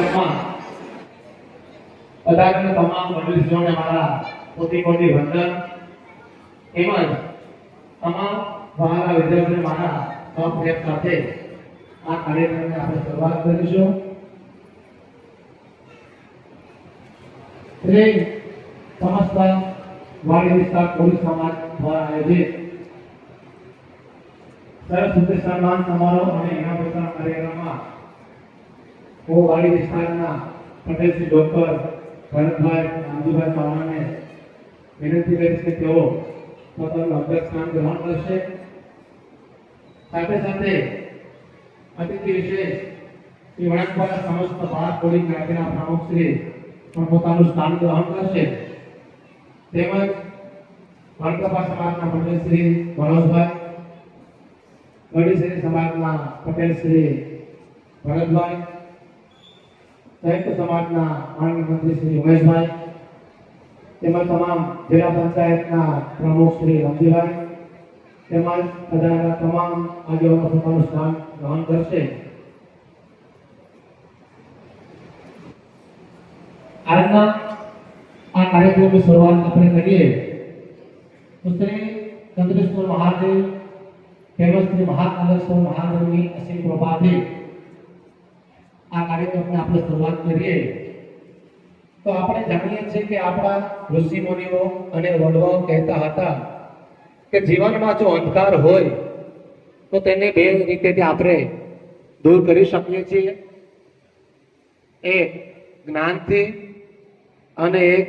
કાર્યક્રમમાં પધારેલા તમામ વડીલોને મારા કોટી કોટી વંદન તેમજ તમામ વહાલા વિદ્યાર્થીઓને મારા સૌપ્રેમ સાથે આ કાર્યક્રમને આપણે શરૂઆત કરીશું. શ્રી સમસ્ત વાડી વિસ્તાર કોળી સમાજ દ્વારા આયોજિત સરસ્વતી સન્માન સમારોહ અને ઇનામ વિતરણ કાર્યક્રમમાં હું વાડી વિસ્તારના પટેલ શ્રી ડોક્ટર ભરતભાઈ રામજીભાઈ ચાવડાને વિનંતી કરીશ કે તેઓ પોતાનું અધ્યક્ષ સ્થાન ગ્રહણ કરશે. સાથે સાથે અતિથિ વિશેષ શ્રી વણકપરા સમસ્ત ભારત કોળી જ્ઞાતિના પ્રમુખ શ્રી પણ પોતાનું સ્થાન ગ્રહણ કરશે. તેમજ વણકપરા સમાજના પટેલ શ્રી મનોજભાઈ, ગઢીશ્રી સમાજના પટેલ શ્રી ભરતભાઈ, સંયુક્ત સમાજના માનનીય મંત્રી શ્રી ઉમેશભાઈ, તેમજ તમામ જિલ્લા પંચાયતના પ્રમુખ શ્રી રમજીભાઈ તેમજ પધારેલા તમામ આગેવાનો પોતાનું સ્થાન ગ્રહણ કરશે. આજના આ કાર્યક્રમની શરૂઆત આપણે કરીએ તો શ્રી ચંદ્રેશ્વર મહાદેવ તેમજ શ્રી મહાકાલેશ્વર મહાદેવની અસીમ કૃપાથી આ કાર્યક્રમને આપણે શરૂઆત કરીએ. તો આપણે જાણીએ છીએ કે આપણા ઋષિ મુનિઓ અને વડવાઓ કહેતા હતા કે જીવનમાં જો અંધકાર હોય તો તેને બે રીતેથી આપણે દૂર કરી શકીએ છીએ. એક જ્ઞાનથી અને એક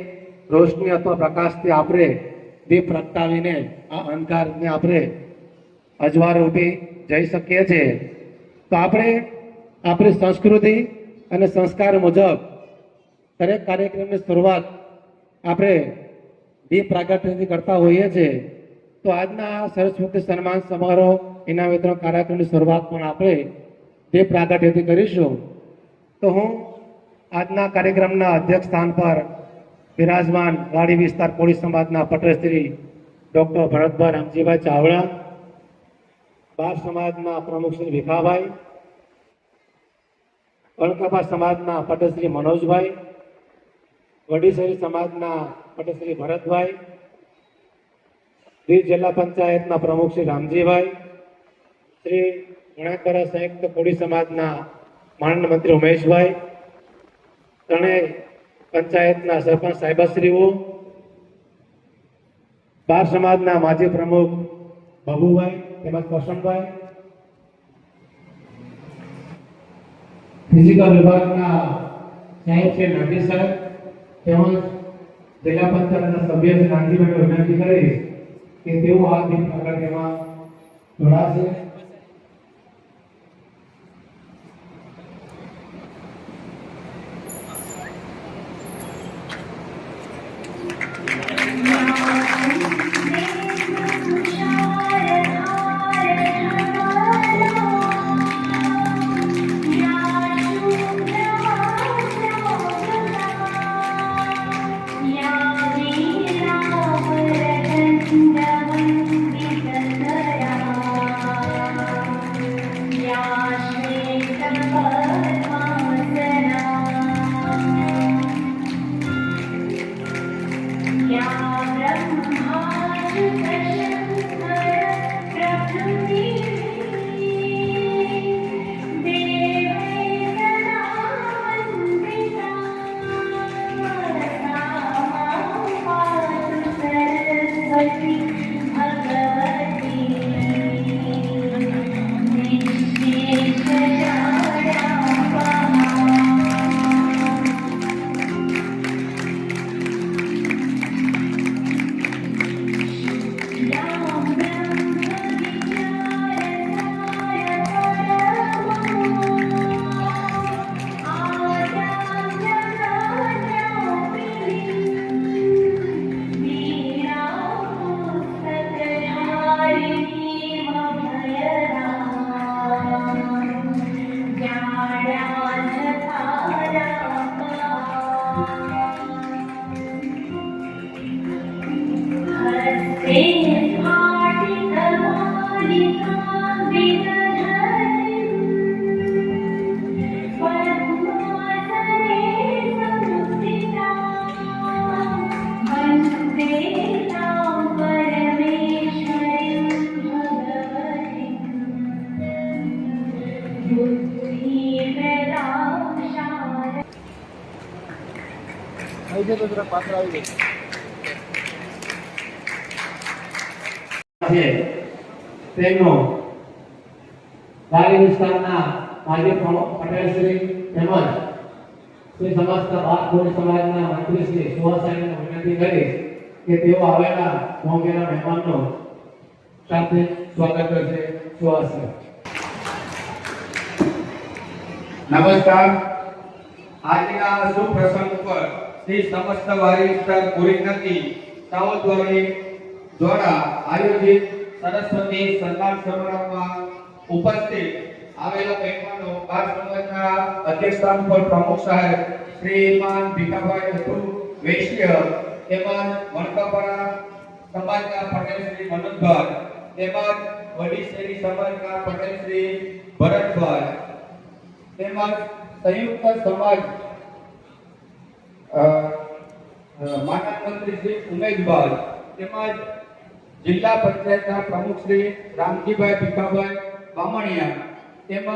રોશની અથવા પ્રકાશથી આપણે દીપ પ્રગટાવીને આ અંધકારને આપણે અજવાળે ઉભી જઈ શકીએ છીએ. તો આપણે આપણી સંસ્કૃતિ અને સંસ્કાર મુજબ દરેક કાર્યક્રમની શરૂઆત આપણે દીપ પ્રાગટ્યથી કરતા હોઈએ છીએ. તો આજના સરસ્વતી સન્માન સમારોહ ઇનામ વિતરણ કાર્યક્રમની શરૂઆત પણ આપણે દીપ પ્રાગટ્યથી કરીશું. તો હું આજના કાર્યક્રમના અધ્યક્ષ સ્થાન પર બિરાજમાન વાડી વિસ્તાર કોળી સમાજના પટેલ શ્રી ડોક્ટર ભરતભાઈ રામજીભાઈ ચાવડા, બાર સમાજના પ્રમુખ શ્રી ભીખાભાઈ, વણકપા સમાજના પટેલ શ્રી મનોજભાઈ, વડીસરી સમાજના પટેલ શ્રી ભરતભાઈ, દીવ જિલ્લા પંચાયતના પ્રમુખ શ્રી રામજીભાઈ, શ્રી વણકપરા સંયુક્ત કોળી સમાજના માનનીય મંત્રી ઉમેશભાઈ, ત્રણેય પંચાયતના સરપંચ સાહેબશ્રીઓ, બાર સમાજના માજી પ્રમુખ બાબુભાઈ તેમજ કોશનભાઈ, ફિઝિકલ વિભાગના સાહેબ છે નાગી સાહેબ તેમજ જિલ્લા પંચાયતના સભ્ય શ્રી નાગજીભાઈને વિનંતી કરીશ કે તેઓ આ દીપ પ્રાગટ્યમાં જોડાશે. છે તો જરા પાછળ આવી જશે. છે તેમનો વાડી વિસ્તારના માજી પટેલ શ્રી તેમજ શ્રી સમસ્ત ભારત સમાજના મંત્રી શ્રી સુહાસાઈને વિનંતી કરી કે તેઓ આવેલા મોંઘેરા મહેમાનનો સાથે સ્વાગત કરશે. સુહાસી નમસ્કાર. આજના શુભ પ્રસંગ ઉપર શ્રી સમસ્ત વારી વિસ્તાર પૂરી જ્ઞાતિ સાવધવાડી દ્વારા આયોજિત સરસ્વતી સન્માન સમારોહમાં ઉપસ્થિત આવેલા મહેમાનો બાર સમાજના અધ્યક્ષસ્થાન પર પ્રમુખ સાહેબ શ્રીમાન ભીખાભાઈ અતુ વૈશ્ય તેમજ વણકાપરા સમાજના પટેલ શ્રી મનોજભાઈ તેમજ વડી શેરી સમાજના પટેલ શ્રી ભરતભાઈ તેમજ સંયુક્ત સમાજ માનદ મંત્રી શ્રી ઉમેશભાઈ તેમજ જિલ્લા પંચાયતના પ્રમુખ શ્રી રામજીભાઈ ભીખાભાઈ બામણિયા તેમજ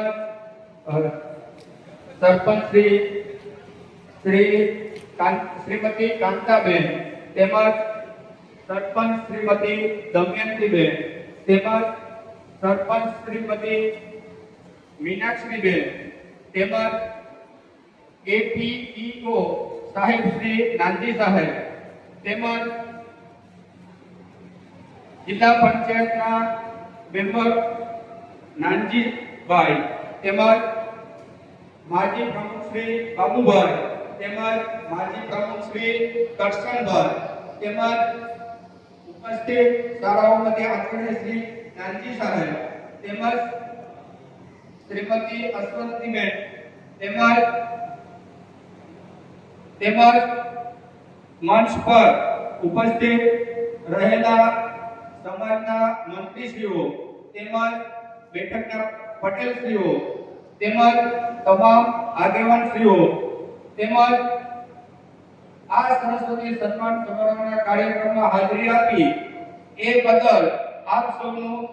સરપંચ શ્રીમતી કાંતાબેન તેમજ સરપંચ શ્રીમતી દમયંતીબેન તેમજ સરપંચ શ્રીમતી મીનાક્ષીબેન તેમજ એપીઈઓ સાહેબ શ્રી નાનજી સાહેબ તેમજ જિલ્લા પંચાયતના મેમ્બર નાનજીભાઈ તેમજ માજી પ્રમુખ શ્રી બાબુભાઈ તેમજ માજી પ્રમુખ શ્રી કરશનભાઈ તેમજ ઉપસ્થિત શાળાઓમાંથી આચાર્ય શ્રી નાનજી સાહેબ તેમજ શ્રીમતી અશ્વંતીબેન તેમજ મંચ પર ઉપસ્થિત રહેલા સમાજના મંત્રીશ્રીઓ તેમજ બેઠકના પટેલશ્રીઓ તેમજ તમામ આગેવાનશ્રીઓ તેમજ આ સરસ્વતી સન્માન સમારોહના કાર્યક્રમમાં હાજરી આપી એ બદલ આપ સૌનું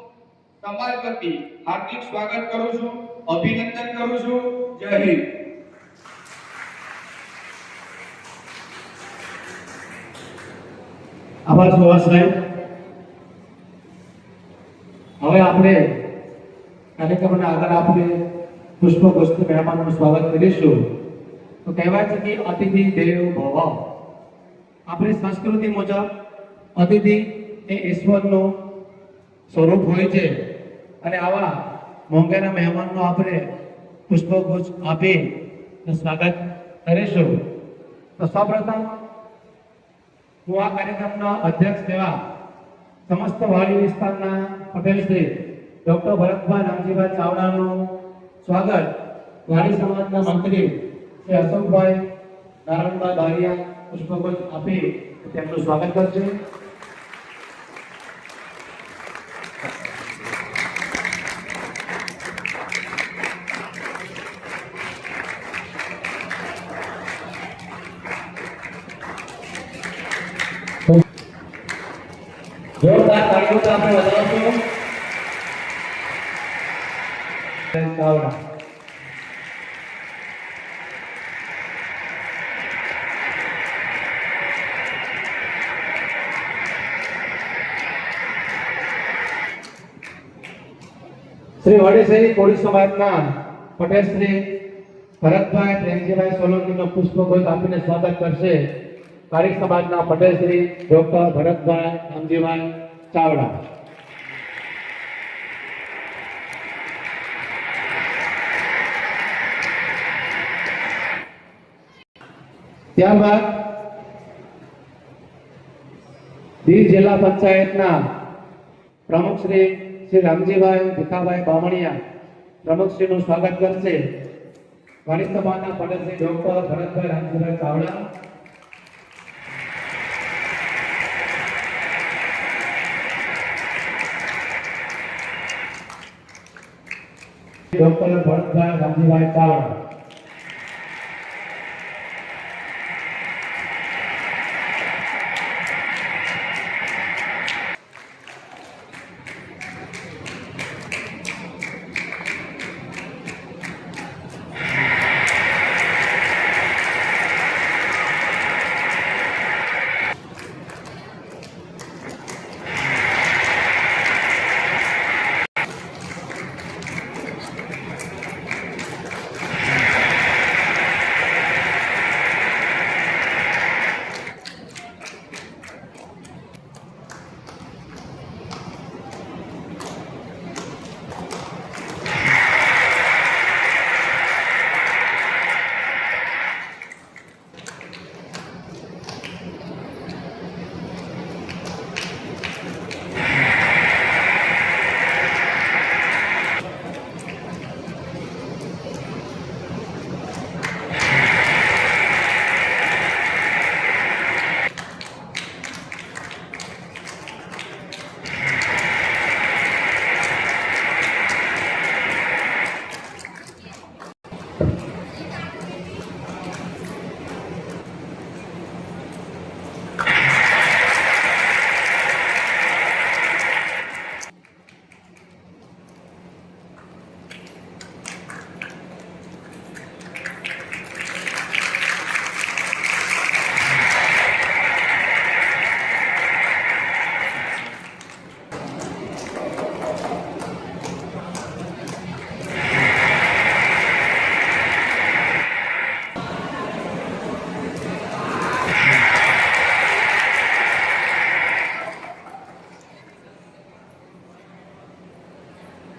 સમાજ વતી હાર્દિક સ્વાગત કરું છું, અભિનંદન કરું છું. જય હિન્દ. આભાર સુહાસ સાહેબ. હવે આપણે કાર્યક્રમને આગળ આપણે પુષ્પગુચ્છથી મહેમાનોનું સ્વાગત કરીશું. તો કહેવાય છે કે અતિથિ દેવ ભવ. આપણી સંસ્કૃતિ મુજબ અતિથિ એ ઈશ્વરનું સ્વરૂપ હોય છે અને આવા મોંઘેરા મહેમાનનો આપણે પુષ્પગુચ્છ આપી સ્વાગત કરીશું. તો સૌપ્રથમ હું આ કાર્યક્રમના અધ્યક્ષ એવા સમસ્ત વાડી વિસ્તારના પટેલ શ્રી ડોક્ટર ભરતભાઈ રામજીભાઈ ચાવડાનું સ્વાગત વાડી સમાજના મંત્રી શ્રી અશોકભાઈ નારાયણભાઈ બારિયા પુષ્પગુચ્છ આપી તેમનું સ્વાગત કરશે. જોરદાર તાળીઓથી આપણે વધારશું. ચાવડા શ્રી વડેશરી કોળી સમાજના પટેલ શ્રી ભરતભાઈ પ્રેમજીભાઈ સોલંકીનો પુષ્પગુચ્છ આપીને સ્વાગત કરશે કારિક સમાજના પટેલ શ્રી ડોક્ટર ભરતભાઈ રામજીભાઈ ચાવડા. ત્યારબાદ દીવ જિલ્લા પંચાયતના પ્રમુખ શ્રી રામજીભાઈ ભીખાભાઈ બામણિયા પ્રમુખશ્રીનું સ્વાગત કરશે વાડી સમાજના પટેલ શ્રી ડોક્ટર ભરતભાઈ રામજીભાઈ ચાવડા. ડોક્ટર ભરતભાઈ રામજીભાઈ ચાવડા.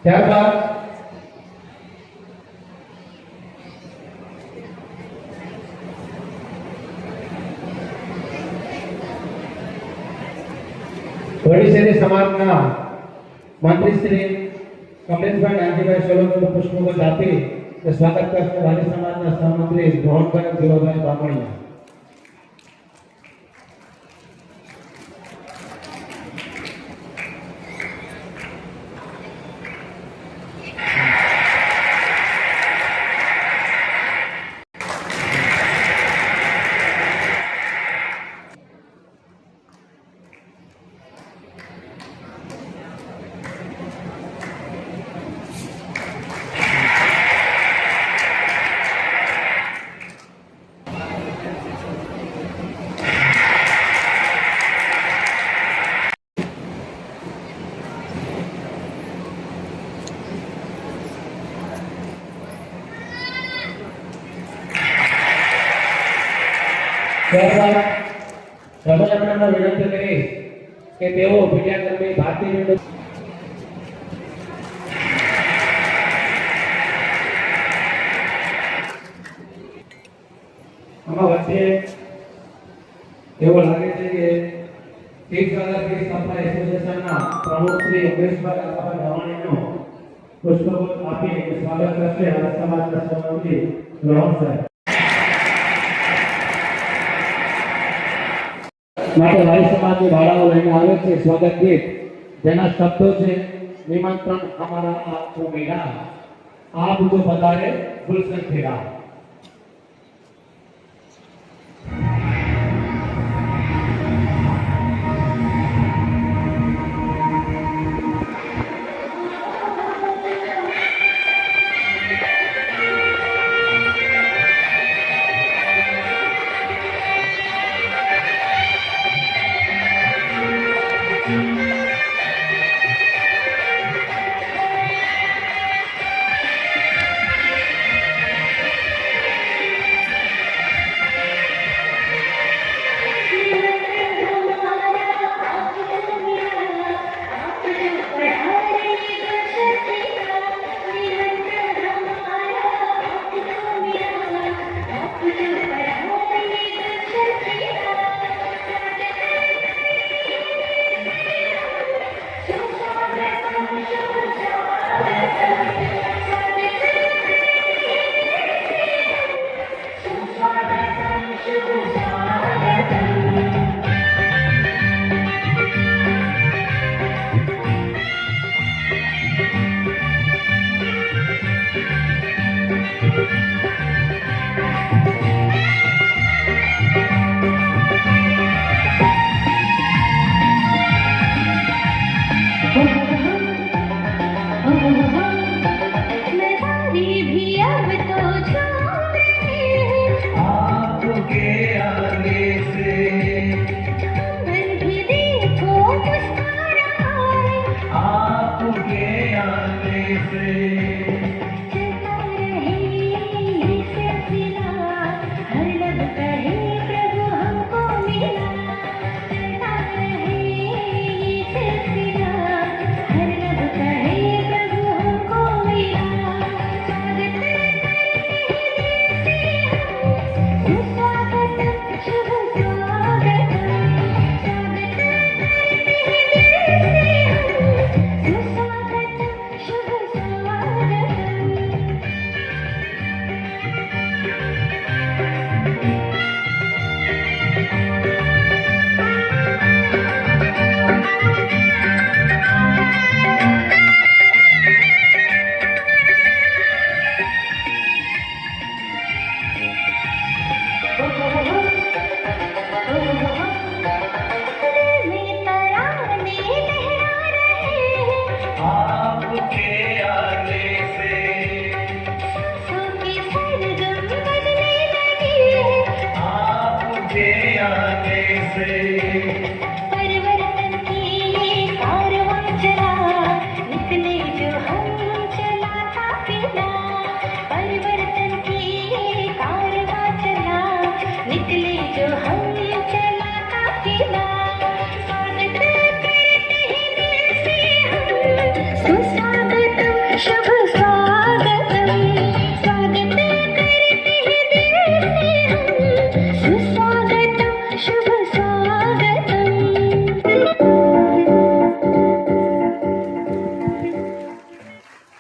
ત્યારબાદ વડીસેરી સમાજના મંત્રી શ્રી કમલેશભાઈ નાનજીભાઈ સોલંકીનું પુષ્પગુચ્છ આપી સ્વાગત કરશે વાલી સમાજના સહમંત્રી મોહનભાઈ જીવાભાઈ બામણીયા. ત્યારબાદ સભાસદોને વિનંતી કરીશ કે તેઓ મીડિયાકર્મી ભારતીય વિન્ડો આમાં વચ્ચે એવું લાગે છે કે તીર્થનગર સપ્લાય એસોસિએશનના પ્રમુખ શ્રી ઉમેશભાઈ રામાણીનું પુષ્પગુચ્છ આપી સ્વાગત કરશે અને સમાજના સહમંત્રી રોહન સાહેબ. માટે વાલી સમાજની બાળાઓ લઈને આવે છે સ્વાગત ગીત, જેના શબ્દો છે નિમંત્રણ અમારા આપકો મેરા આપ જો પધારે ગુલશન ફેરા.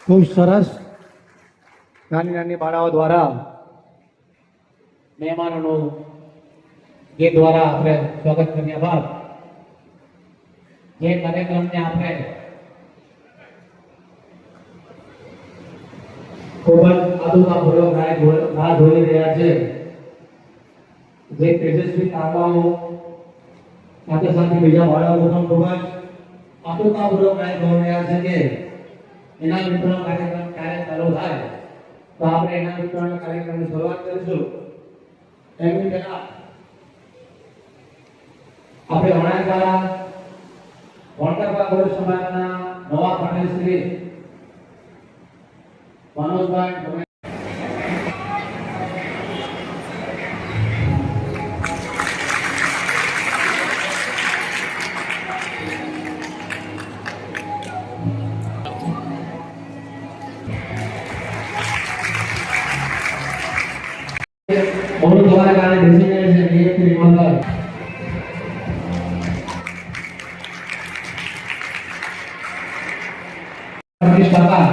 ખૂબ સરસ નાની નાની બાળાઓ દ્વારા મહેમાનોનું ગીત દ્વારા આપણે સ્વાગત કર્યા બાદ જે કાર્યક્રમને આપણે ખૂબ જ આતુરતાપૂર્વક રાહ જોઈ રહ્યા છે, જે તેજસ્વી તારાઓ સાથે સાથે બીજા બાળકો પણ ખૂબ જ આતુરતાપૂર્વક રાહ જોઈ રહ્યા છે કે એના વિતરણ કાર્યક્રમ ક્યારે ચાલુ થાય, તો આપણે એના વિતરણ કાર્યક્રમની શરૂઆત કરીશું. એમની પહેલા આપણે વણાકવાળા વણકરપા ગોળ સમાજના નવા પટેલ શ્રી મનોજભાઈ બહુ દ્વારા કારણે ડેઝિગ્નેટેડ છે નિયુક્તિ રિમાન્ડર પ્રતિષ્ઠાતા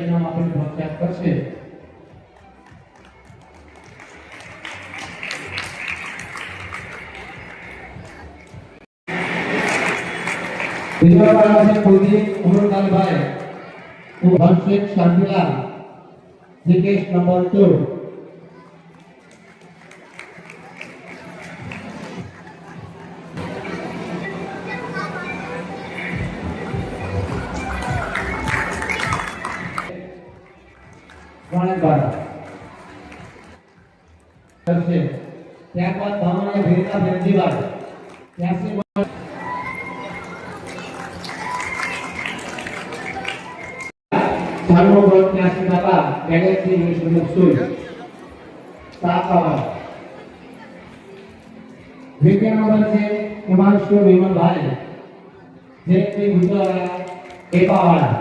નામ આપણે પ્રખ્યાત કરશે. બીજા વાળા છે કુલદીપ અમરલાલભાઈ, હર્ષિત શાંતિલાલ, જીકેશ નંબર 2. ત્યારબાદ ભાવના ભેરતા ભેરજીભાઈ 83 ચાલુ વર્ષ 83 બાબા ગેલેક્સી ઇન્સ્ટ્રુમેન્ટ સ્કૂલ સાપાવા. દ્વિતીય નંબર છે હિમાંશુ વિમલભાઈ, જે ગુજરાત એપાવાળા.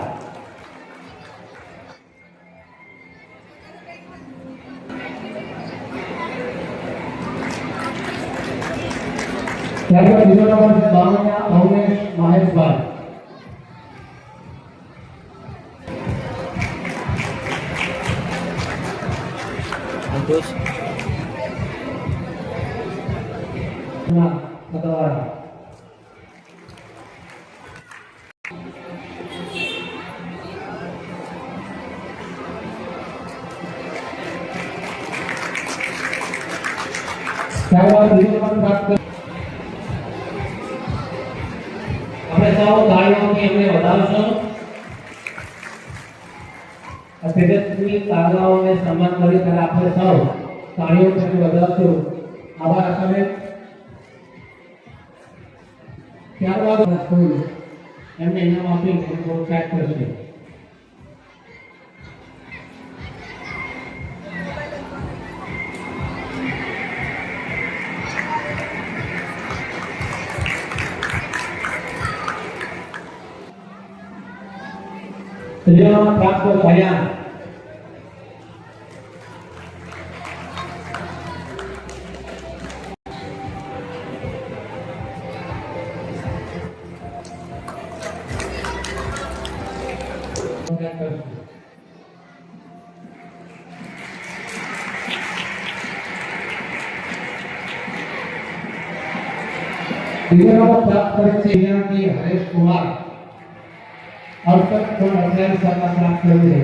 ત્યારબાદ બીજો નંબર છે બાવળિયા ભવનેશ મહેશભાઈ. ત્યારબાદ બીજો નંબર પ્રાપ્ત આપણે સૌ તાળીઓથી એમને વધાવશું. તેજસ્વી તારાઓને સન્માન કરી ત્યારે આપણે સૌ તાળીઓથી વધાવશું. આભાર આપે. ત્યારબાદ સ્કૂલ એમને ઇનામ આપી પ્રોત્સાહિત કરશે. ત્રીજો પ્રાપ્ત થયા બીજો નંબર પ્રાપ્ત કરે છે વિદ્યાર્થી હરેશ કુમાર. અડસઠ પણ 28 ટકા પ્રાપ્ત કર્યું છે.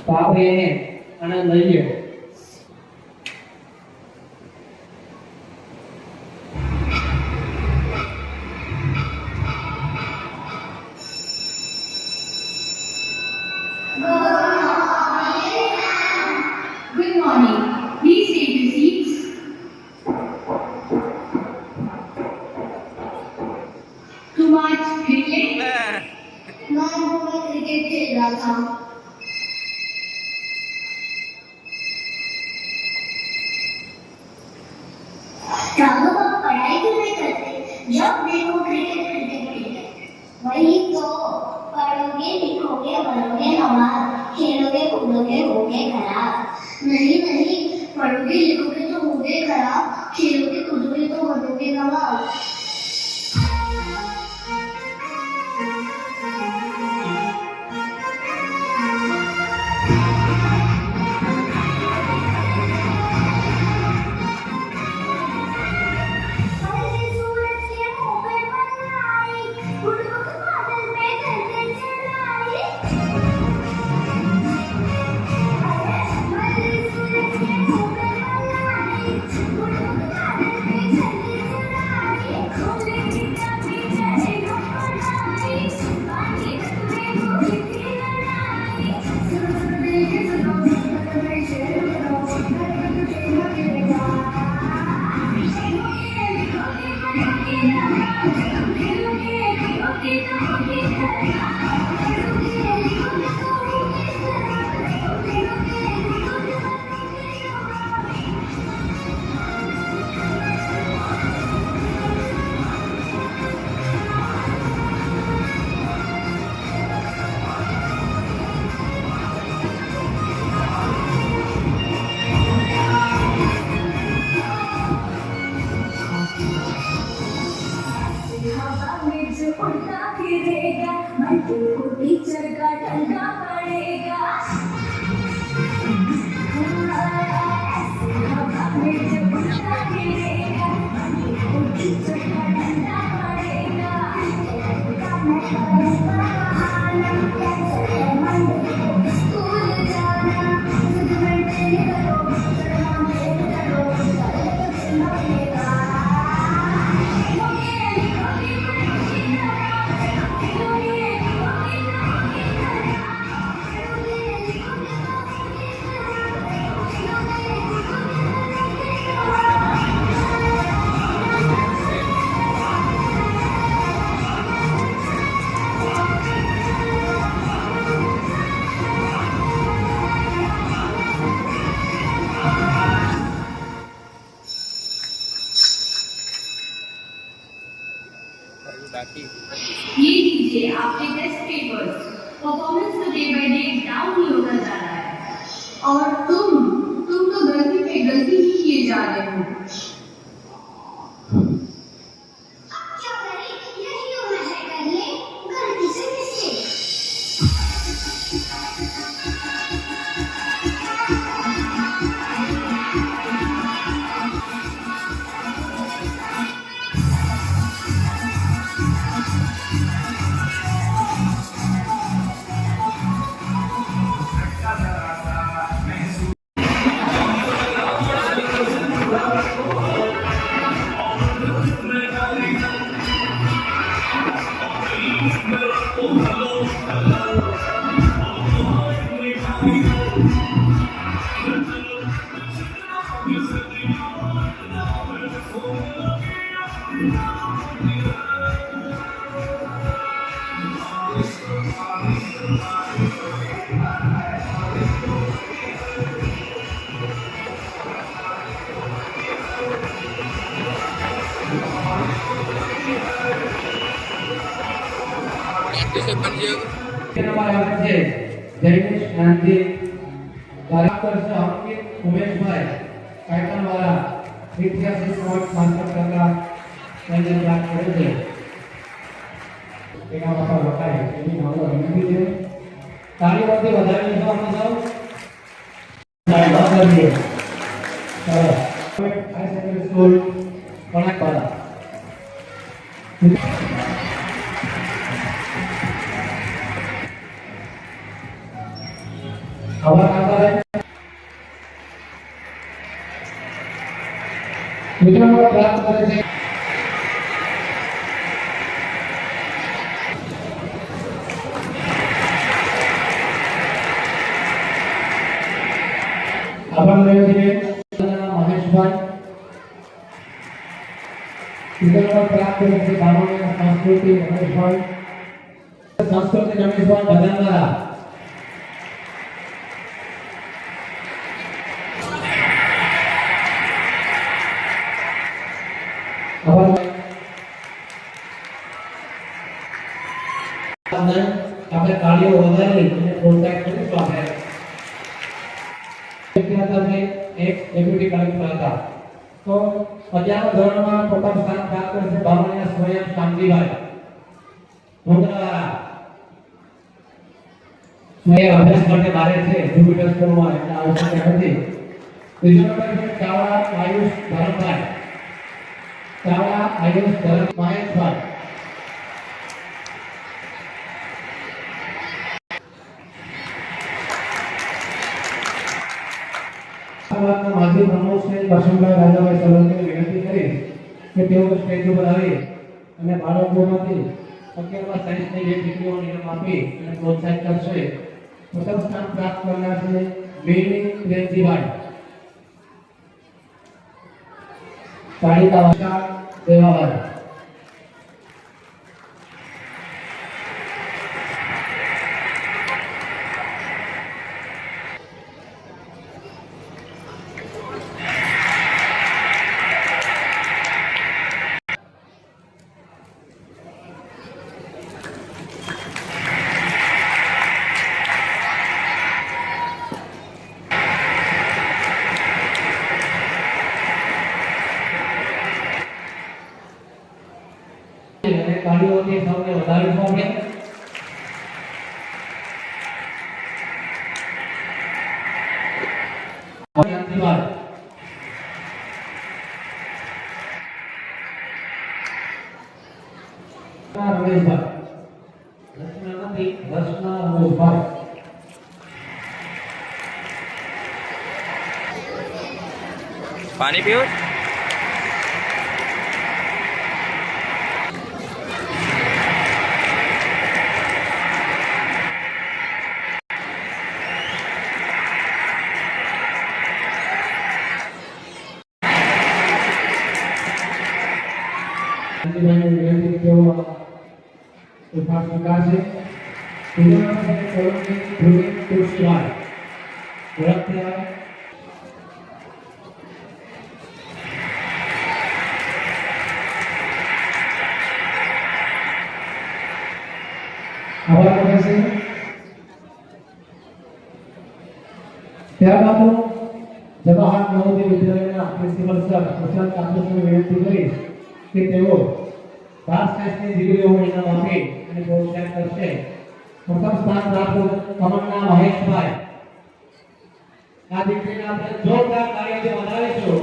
તો આપણે એને આનંદ લઈએ. Good morning. Please take your seats. तुम आज खेले? मैं क्रिकेट खेल रहा था. बनोगे नवाब, खेलोगे कूदोगे होगे खराब। नहीं नहीं, पढ़ोगे लिखोगे तो होगे खराब, खेलोगे कूदोगे तो बनोगे नवाब। टीचर का डंडा पड़ेगा। हवा में जब उड़ता गिरेगा, टीचर का डंडा पड़ेगा। मैं करूँगा बहाना, कैसे मंडे को स्कूल जाना। खुद मेंटेन करो, शर्मा में डरो, करे तो दिन लगेगा। ये लीजिए आपके टेस्ट पेपर्स। परफॉर्मेंस तो डे बाय डे डाउन ही होता जा रहा है। और तुम तो गलती पे गलती ही किए जा रहे हो। अब क्या करें, यही उम्र है कर ले गलती से मिस्टेक। जैनिश शांति कार्यकर्ता से आपके उमेश भाई पैटर्न वाला ऐतिहासिक स्मारक मार्केट का मैंने बात करे थे एक आप का होता है ये मामला विनती है ताली बजाते बजाने तो हम सब बात कर दिए चलो हाई सेकेंडरी स्कूल कनेक्ट वाला खबर आता है विक्रम को प्राप्त करे थे अपन ले थे महेश भाई विक्रम को प्राप्त करे थे बानों संस्कृति महेश भाई संस्कृति रमेश भाई बदनवाला આપણે તાળીઓ વગાડી અને પ્રોત્સાહિત કરીશું આપણે. વિદ્યાર્થીઓને એક ડેપ્યુટી કલેક્ટર હતા. તો 11મા ધોરણમાં પ્રથમ સ્થાન પ્રાપ્ત કરે છે બામણીયા સ્વયં શાંતિભાઈ મુંદ્રાવાળા. મેં અભ્યાસ માટે મારે છે જુપિટર સ્કૂલમાં એટલે આવશ્યક નથી. બીજો નંબર છે ચાવડા આયુષ ધરમભાઈ. ચાવડા આયુષ ધરમ મહેશભાઈ. સભાના માજી પ્રમુખ શ્રી કરશનભાઈ રાજાભાઈ સોલંકીને વિનંતી કરી કે તેઓ સ્ટેજ ઉપર આવી અને બાળકોમાંથી 11મા સાયન્સની જે દીકરીઓને ઇનામ આપી અને પ્રોત્સાહિત કરશે. પ્રથમ સ્થાન પ્રાપ્ત કરનાર છે બેની પ્રેમજીભાઈ. કાળિકા વાસા દેવાભાઈ. અને તાળીઓથી સૌને વધાવીશું આપણે. શાંતિભાઈ. રમેશભાઈ. રચના નથી, રચના રમેશભાઈ. પાણી પીવું? શાંતિભાઈને વિનંતી કે તેઓ ઉપહાર સ્વીકારશે. બીજો નંબર છે સોલંકી ધ્રુવી તુલસીભાઈ. ઝડપથી આવે. આભાર પ્રકાશી. ત્યારબાદ જવાહર નવોદય વિદ્યાલયના પ્રિન્સિપલ સર પ્રશાંત કાપસને વિનંતી કરીશ કે તેઓ 12 સાયન્સની ડિગ્રીઓને ઇનામ આપી અને પ્રોત્સાહિત કરશે. પ્રથમ સ્થાન પ્રાપ્ત કમલના મહેશભાઈ. આ દીકરીને આપણે જોરદાર તાળીઓથી વધાવીશું.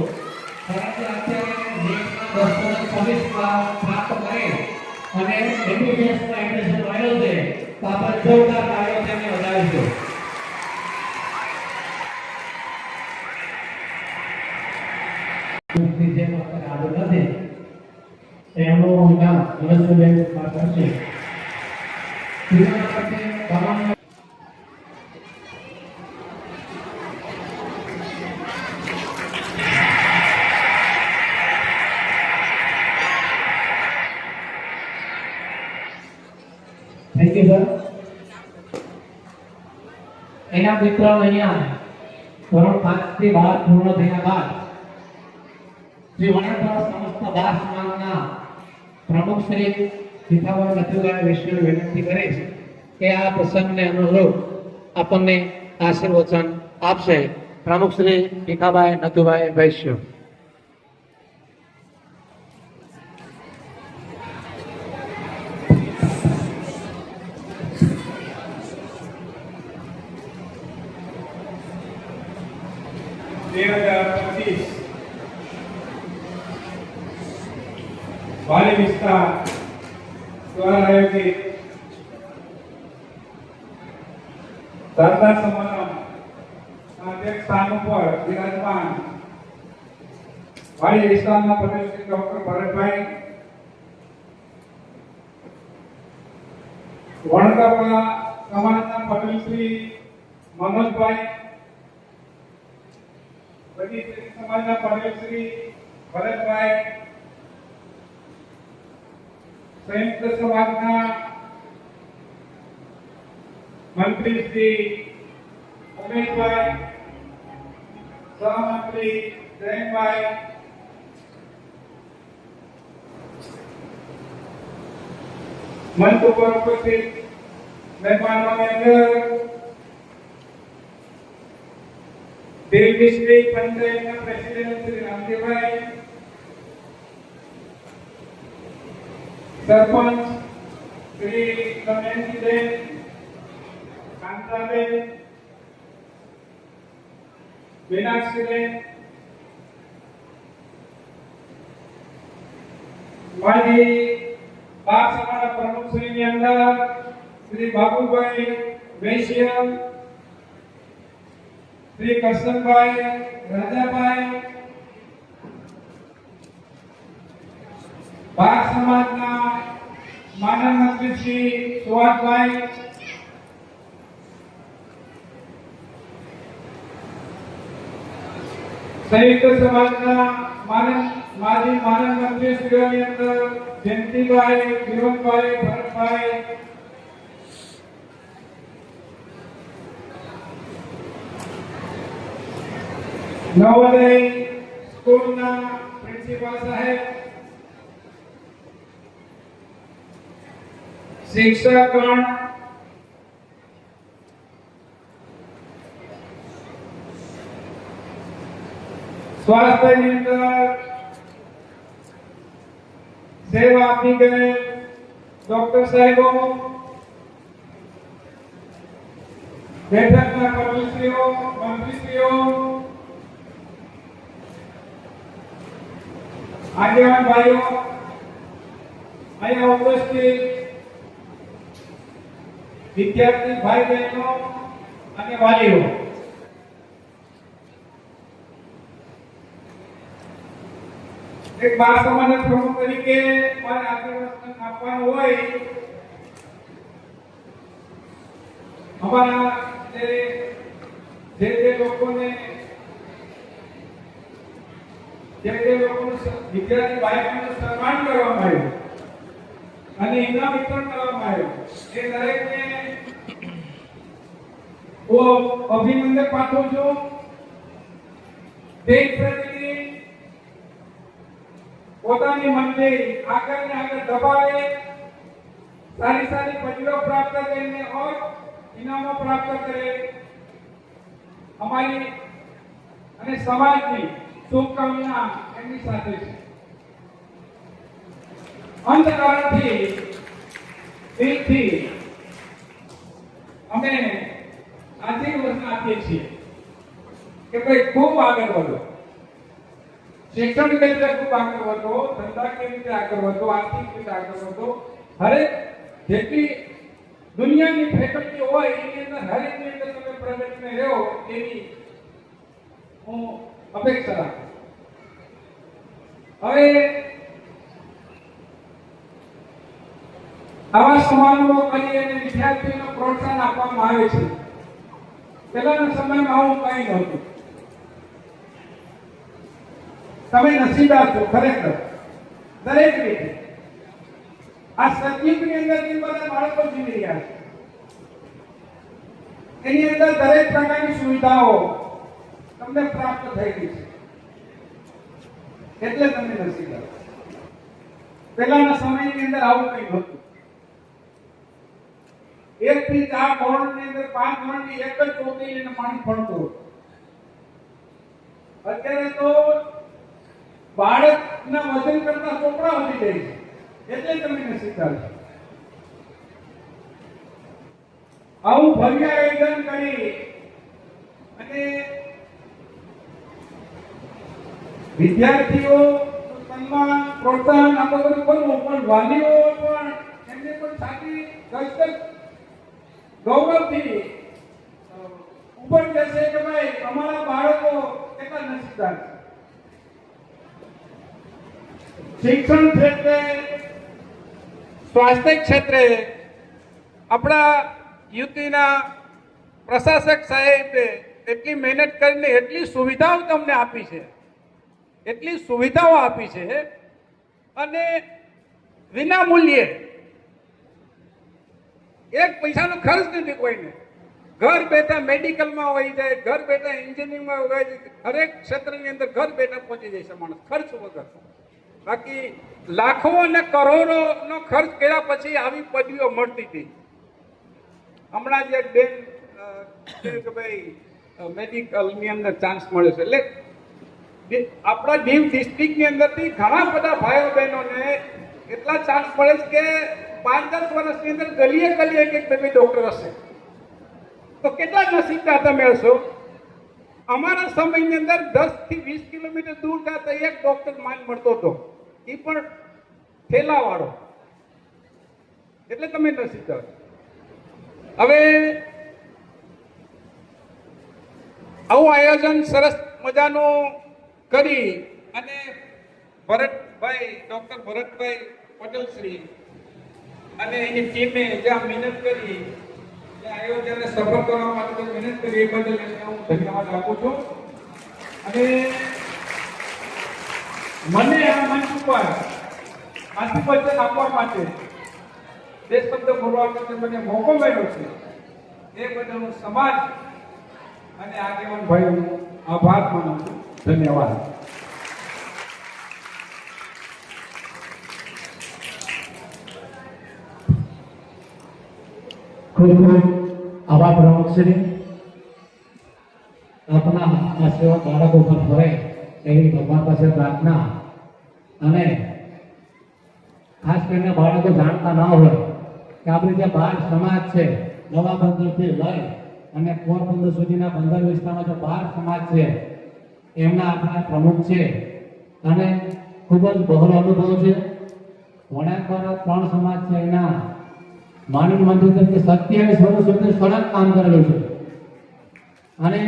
કારણ કે અત્યારે નેટમાં 10 પ્રાપ્ત કરે અને એમ્બીબીએસમાં એડમિશન મળ્યો છે તો આપણે જોરદાર તાળીઓથી એમને વધાવીશું. જે અત્યારે આગળ નથી એમનું નામ નરેશભાઈ પાછળ છે. બીજા નંબર છે બામણીયા. Thank you sir. એના મિત્રો અહીંયા ધોરણ 5 થી 12 પૂર્ણ થયા બાદ શ્રી વણાકવાડા સમસ્ત દાસ સમાજના પ્રમુખ શ્રી ભીખાભાઈ નથુભાઈ વિશ્વને વિનંતી કરીશ કે આ પ્રસંગને અનુરૂપ આપણને આશીર્વચન આપશે. પ્રમુખ શ્રી ભીખાભાઈ નથુભાઈ વૈશ્ય. વાલી વિસ્તાર દ્વારા આયોજિત સરદાર સમારંભ અધ્યક્ષ સ્થાન ઉપર વિરાજમાન વાલી વિસ્તારના પટેલ શ્રી ડોક્ટર ભરતભાઈ, વણકાપરા સમાજના પટેલ શ્રી મનોજભાઈ, બધી સમાજના પટેલ શ્રી ભરતભાઈ, संयुक्त समाजना मंत्री श्री उमेश भाई, सहमंत्री जैन भाई, मंच पर उपस्थित મહેમાનોની અંદર દેવ ડિસ્ટ્રિક્ટ પંચાયતના પ્રેસિડેન્ટ શ્રી રામદેવભાઈ, સરપંચ શ્રી કમલેશબેન, કાંતાબેન, મીનાક્ષીબેન, માજી બાર સમાજના પ્રમુખ શ્રીની અંદર શ્રી બાબુભાઈ વૈશ્ય, શ્રી કરશનભાઈ રાજાભાઈ, બાર સમાજના માનવ મંત્રી શ્રી સુભાષભાઈ, સંયુક્ત સમાજના માજી માનવ મંત્રી શ્રીઓની અંદર જયંતિભાઈ, જીવનભાઈ, ભરતભાઈ, નવોદય સ્કૂલના પ્રિન્સિપાલ સાહેબ, શિક્ષકગણ, સ્વાસ્થ્યની અંદર સેવા આપી ગયેલ ડોક્ટર સાહેબો, બેઠકના પ્રમુખશ્રીઓ, મંત્રીશ્રીઓ, આગેવાન ભાઈઓ, અહીંયા ઉપસ્થિત વિદ્યાર્થી ભાઈ બહેનો અને વાલીઓ, એક બાર સમાજના પ્રમુખ તરીકે મારે આશીર્વાદ આપવાનું હોય, અમારા જે લોકોનું વિદ્યાર્થી ભાઈ બહેનોનું સન્માન કરવામાં આવ્યું અને ઇનામ વિતરણ કરવામાં આવ્યું, એ દરેકને હું અભિનંદન પાઠવું છું. દેશ પ્રત્યેની પોતાની મંજિલ આગળ ને આગળ દબાવે, સારી સારી પદવીઓ પ્રાપ્ત કરીને ઓર ઇનામો પ્રાપ્ત કરે, અમારી અને સમાજની શુભકામના એમની સાથે છે. અંતકારણથી દિલથી અમે આશીર્વાદ આપીએ છીએ કે ભાઈ ખૂબ આગળ વધો, શિક્ષણ ક્ષેત્રે ખૂબ આગળ વધો, ધંધાકીય રીતે આગળ વધો, આર્થિક રીતે આગળ વધો. હરેક જેટલી દુનિયાની ફેકલ્ટી હોય એની અંદર હરેકની અંદર તમે પ્રગતિને રહો એવી હું અપેક્ષા રાખું. હવે આવા સમારંભો કરી અને વિદ્યાર્થીઓને પ્રોત્સાહન આપવામાં આવે છે. પહેલાના સમયમાં આવું કંઈ નહોતું. તમે નસીબદાર છો ખરેખર દરેક રીતે. આ સતયુગની અંદર જે બધા બાળકો જીવી રહ્યા છે એની અંદર દરેક પ્રકારની સુવિધાઓ તમને પ્રાપ્ત થઈ ગઈ છે, એટલે તમે નસીબદાર. પહેલાના સમયની અંદર આવું કંઈ નહોતું. 1 થી 4 ધોરણની અંદર 5 ધોરણની એક જ ચોકી લઈને પાણી ભણતું હતું. અત્યારે તો બાળકના વજન કરતા ચોપડા વધી જાય છે, એટલે તમે નસીબદાર છો. આવું ભવ્ય આયોજન કરી અને વિદ્યાર્થીઓ સન્માન પ્રોત્સાહન આ બધું કરવું, પણ વાલીઓ પણ એમને પણ સાચી દસ્તક ગૌરવથી ઉપર જશે કે ભાઈ અમારા બાળકો કેટલા નસીબદાર છે. શિક્ષણ ક્ષેત્રે, સ્વાસ્થ્ય ક્ષેત્રે આપણા યુતિના પ્રશાસક સાહેબે એટલી મહેનત કરીને એટલી સુવિધાઓ તમને આપી છે, એટલી સુવિધાઓ આપી છે અને વિના મૂલ્યે, એક પૈસાનો ખર્ચ નથી કોઈને. ઘર બેઠા મેડિકલમાં હોય જાય, ઘર બેઠા એન્જિનિયરિંગમાં હોય જાય, હરેક ક્ષેત્રની અંદર ઘર બેઠા પહોંચી જાય છે માણસ ખર્ચ વગર. બાકી લાખો અને કરોડોનો ખર્ચ કર્યા પછી આવી પદવીઓ મળતી હતી. હમણાં જે બેન કહ્યું કે ભાઈ મેડિકલની અંદર ચાન્સ મળે છે, એટલે આપણા દીવ ડિસ્ટ્રિક્ટની અંદરથી ઘણા બધા ભાઈઓ બહેનોને એટલા ચાન્સ મળે છે કે 5-10 વર્ષની અંદર ગલીએ ગલીએ એક બે ડૉક્ટર હશે. તો કેટલા નસીબદાર તમે હશો. અમારા સમયની અંદર 10 થી 20 કિલોમીટર દૂર જતા એક ડૉક્ટર માન મળતો હતો, એ પણ થેલાવાળો. એટલે તમે નસીબદાર. હવે આવું આયોજન સરસ મજાનું કરી અને ભરતભાઈ, ડૉક્ટર ભરતભાઈ પટેલ શ્રી અને એની ટીમે જ્યાં મહેનત કરી, જે આયોજનને સફળ કરવા માટે મહેનત કરી, એ બદલ એમને હું ધન્યવાદ આપું છું. અને મને આ મંચ ઉપર આશીર્વચન આપવા માટે, બે શબ્દ બોલવા માટે મને મોકો મળ્યો છે, એ બદલ હું સમાજ અને આગેવાન ભાઈઓનો આભાર માનું છું. ધન્યવાદ. ખૂબ ખૂબ આભાર પ્રમુખશ્રી. આપના આશીર્વાદ બાળકો પર ફરે એવી ભગવાન પાસે પ્રાર્થના. અને ખાસ કરીને બાળકો જાણતા ના હોય કે આપણી જે બાળ સમાજ છે, નવા બંદરથી લઈ અને પોરબંદર સુધીના બંદર વિસ્તારમાં જે બાળ સમાજ છે, એમના આપણા પ્રમુખ છે અને ખૂબ જ બહોળો અનુભવ છે. વણાકવાળા 3 સમાજ છે, એના માનવ મંત્રી તરીકે 27 વર્ષ સુધી સળંગ કામ કરેલું છે અને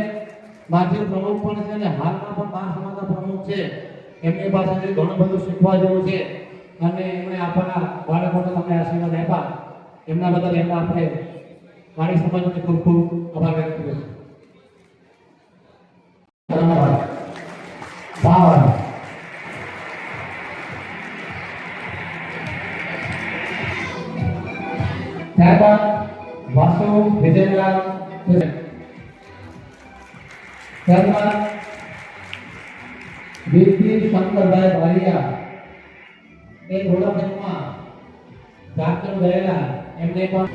માજી પ્રમુખ પણ છે અને હાલમાં પણ 12 સમાજના પ્રમુખ છે. એમની પાસેથી ઘણું બધું શીખવા જેવું છે અને એમણે આપણા બાળકોને તમને આશીર્વાદ આપ્યા. એમના બદલ એમના આપણે વાણી સમાજને ખૂબ ખૂબ આભાર વ્યક્ત કરીએ છીએ. ધન્યવાદ. ત્યારબાદ વાસુ વિજયલાલ, ત્યારબાદ વીરજી શંકરભાઈ બારિયા, એ ઘોડાપુરમાં ઝારખંડ ગયેલા, એમને પણ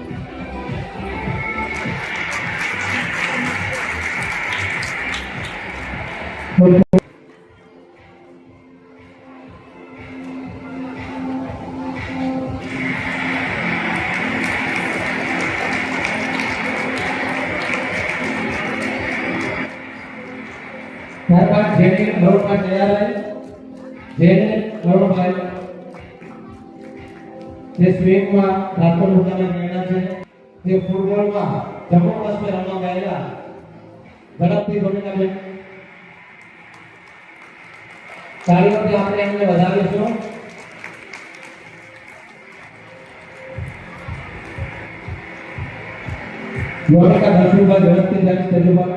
ત્યારબાદ જેને નરોડમાં તૈયાર રહી, જેને નરોડભાઈ જે સ્વિંગમાં રાજકોટ મુકામે ગયેલા છે, જે ફૂટબોલમાં જમ્મુ કાશ્મીર રમવા ગયેલા, ઝડપથી ભૂમિકા બેન તાળીઓથી આપણે એમને વધાવીશું. મોનિકા દર્શનભાઈ ઝડપથી જાય સ્ટેજ ઉપર.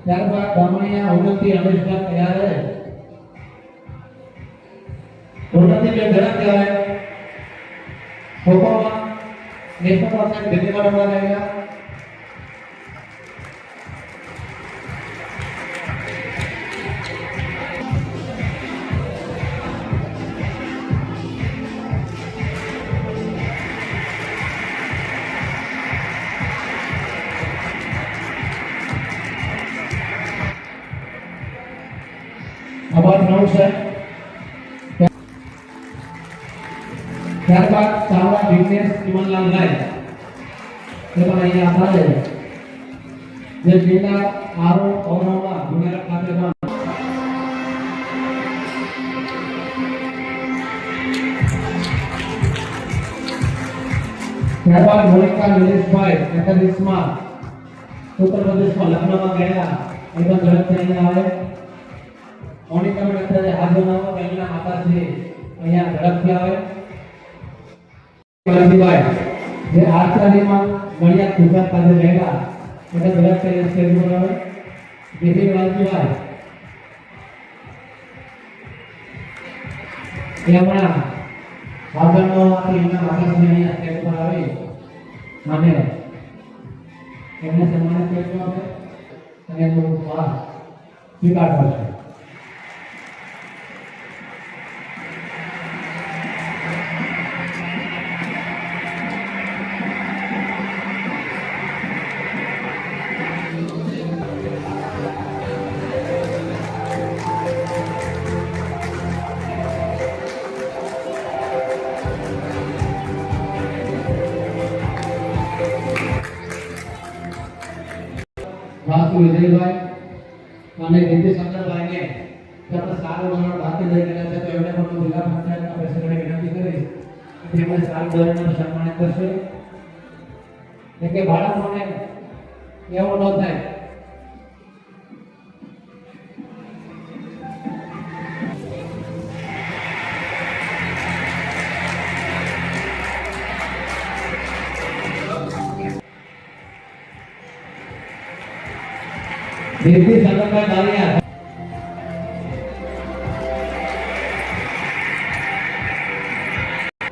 ત્યારબાદ બામણીયા ઉન્નતિ રમેશભાઈ તૈયાર રહે. ઉન્નતિ બેન ઝડપથી આવે. ખોખોમાં નેશનલ પાસે દિલ્હીમાં રમવા ગયેલા. આભાર પ્રમુખ સાહેબ. ત્યારબાદ ચાવડા વિઘ્નેશ ચીમનલાલ રાય, તે પણ અહીંયા આભાર જે જિલ્લા આરોપ ઔરંગા ગુનેગાર ખાતે પણ ત્યારબાદ મોનિકા નિલેશભાઈ એથલેટિક્સમાં ઉત્તર પ્રદેશમાં લખનૌમાં ગયેલા, એ પણ ઝડપથી અહીંયા આવે. મોનિકા બેન અત્યારે હાજર ન હોય, એમના માતાજી અહીંયા ઝડપથી આવે. કલસીભાઈ જે આચાર્યમાં ગણિયા ગુજરાત પાસે ગયેલા, એટલે ઝડપથી સ્ટેજ પર આવે. બિપિન વાલજીભાઈ એ હમણાં હાજરનો એમના માતાજી અહીંયા સ્ટેજ પર આવી અને એમને સન્માનિત કર્યું આપણે અને એમનો ઉપહાર સ્વીકાર કરશે. વિજયભાઈ અને દિનેશ ચંદ્રભાઈને આપણે સારું ધોરણ બાકી લઈ ગયા છે તો એમને પણ હું જિલ્લા પંચાયતના પ્રેસિડેન્ટને વિનંતી કરીશ કે તેમને સારું ધોરણનું સન્માનિત કરશે કે બાળકોને એવું ન થાય. દિનેશ ચંદ્રભાઈ બારિયા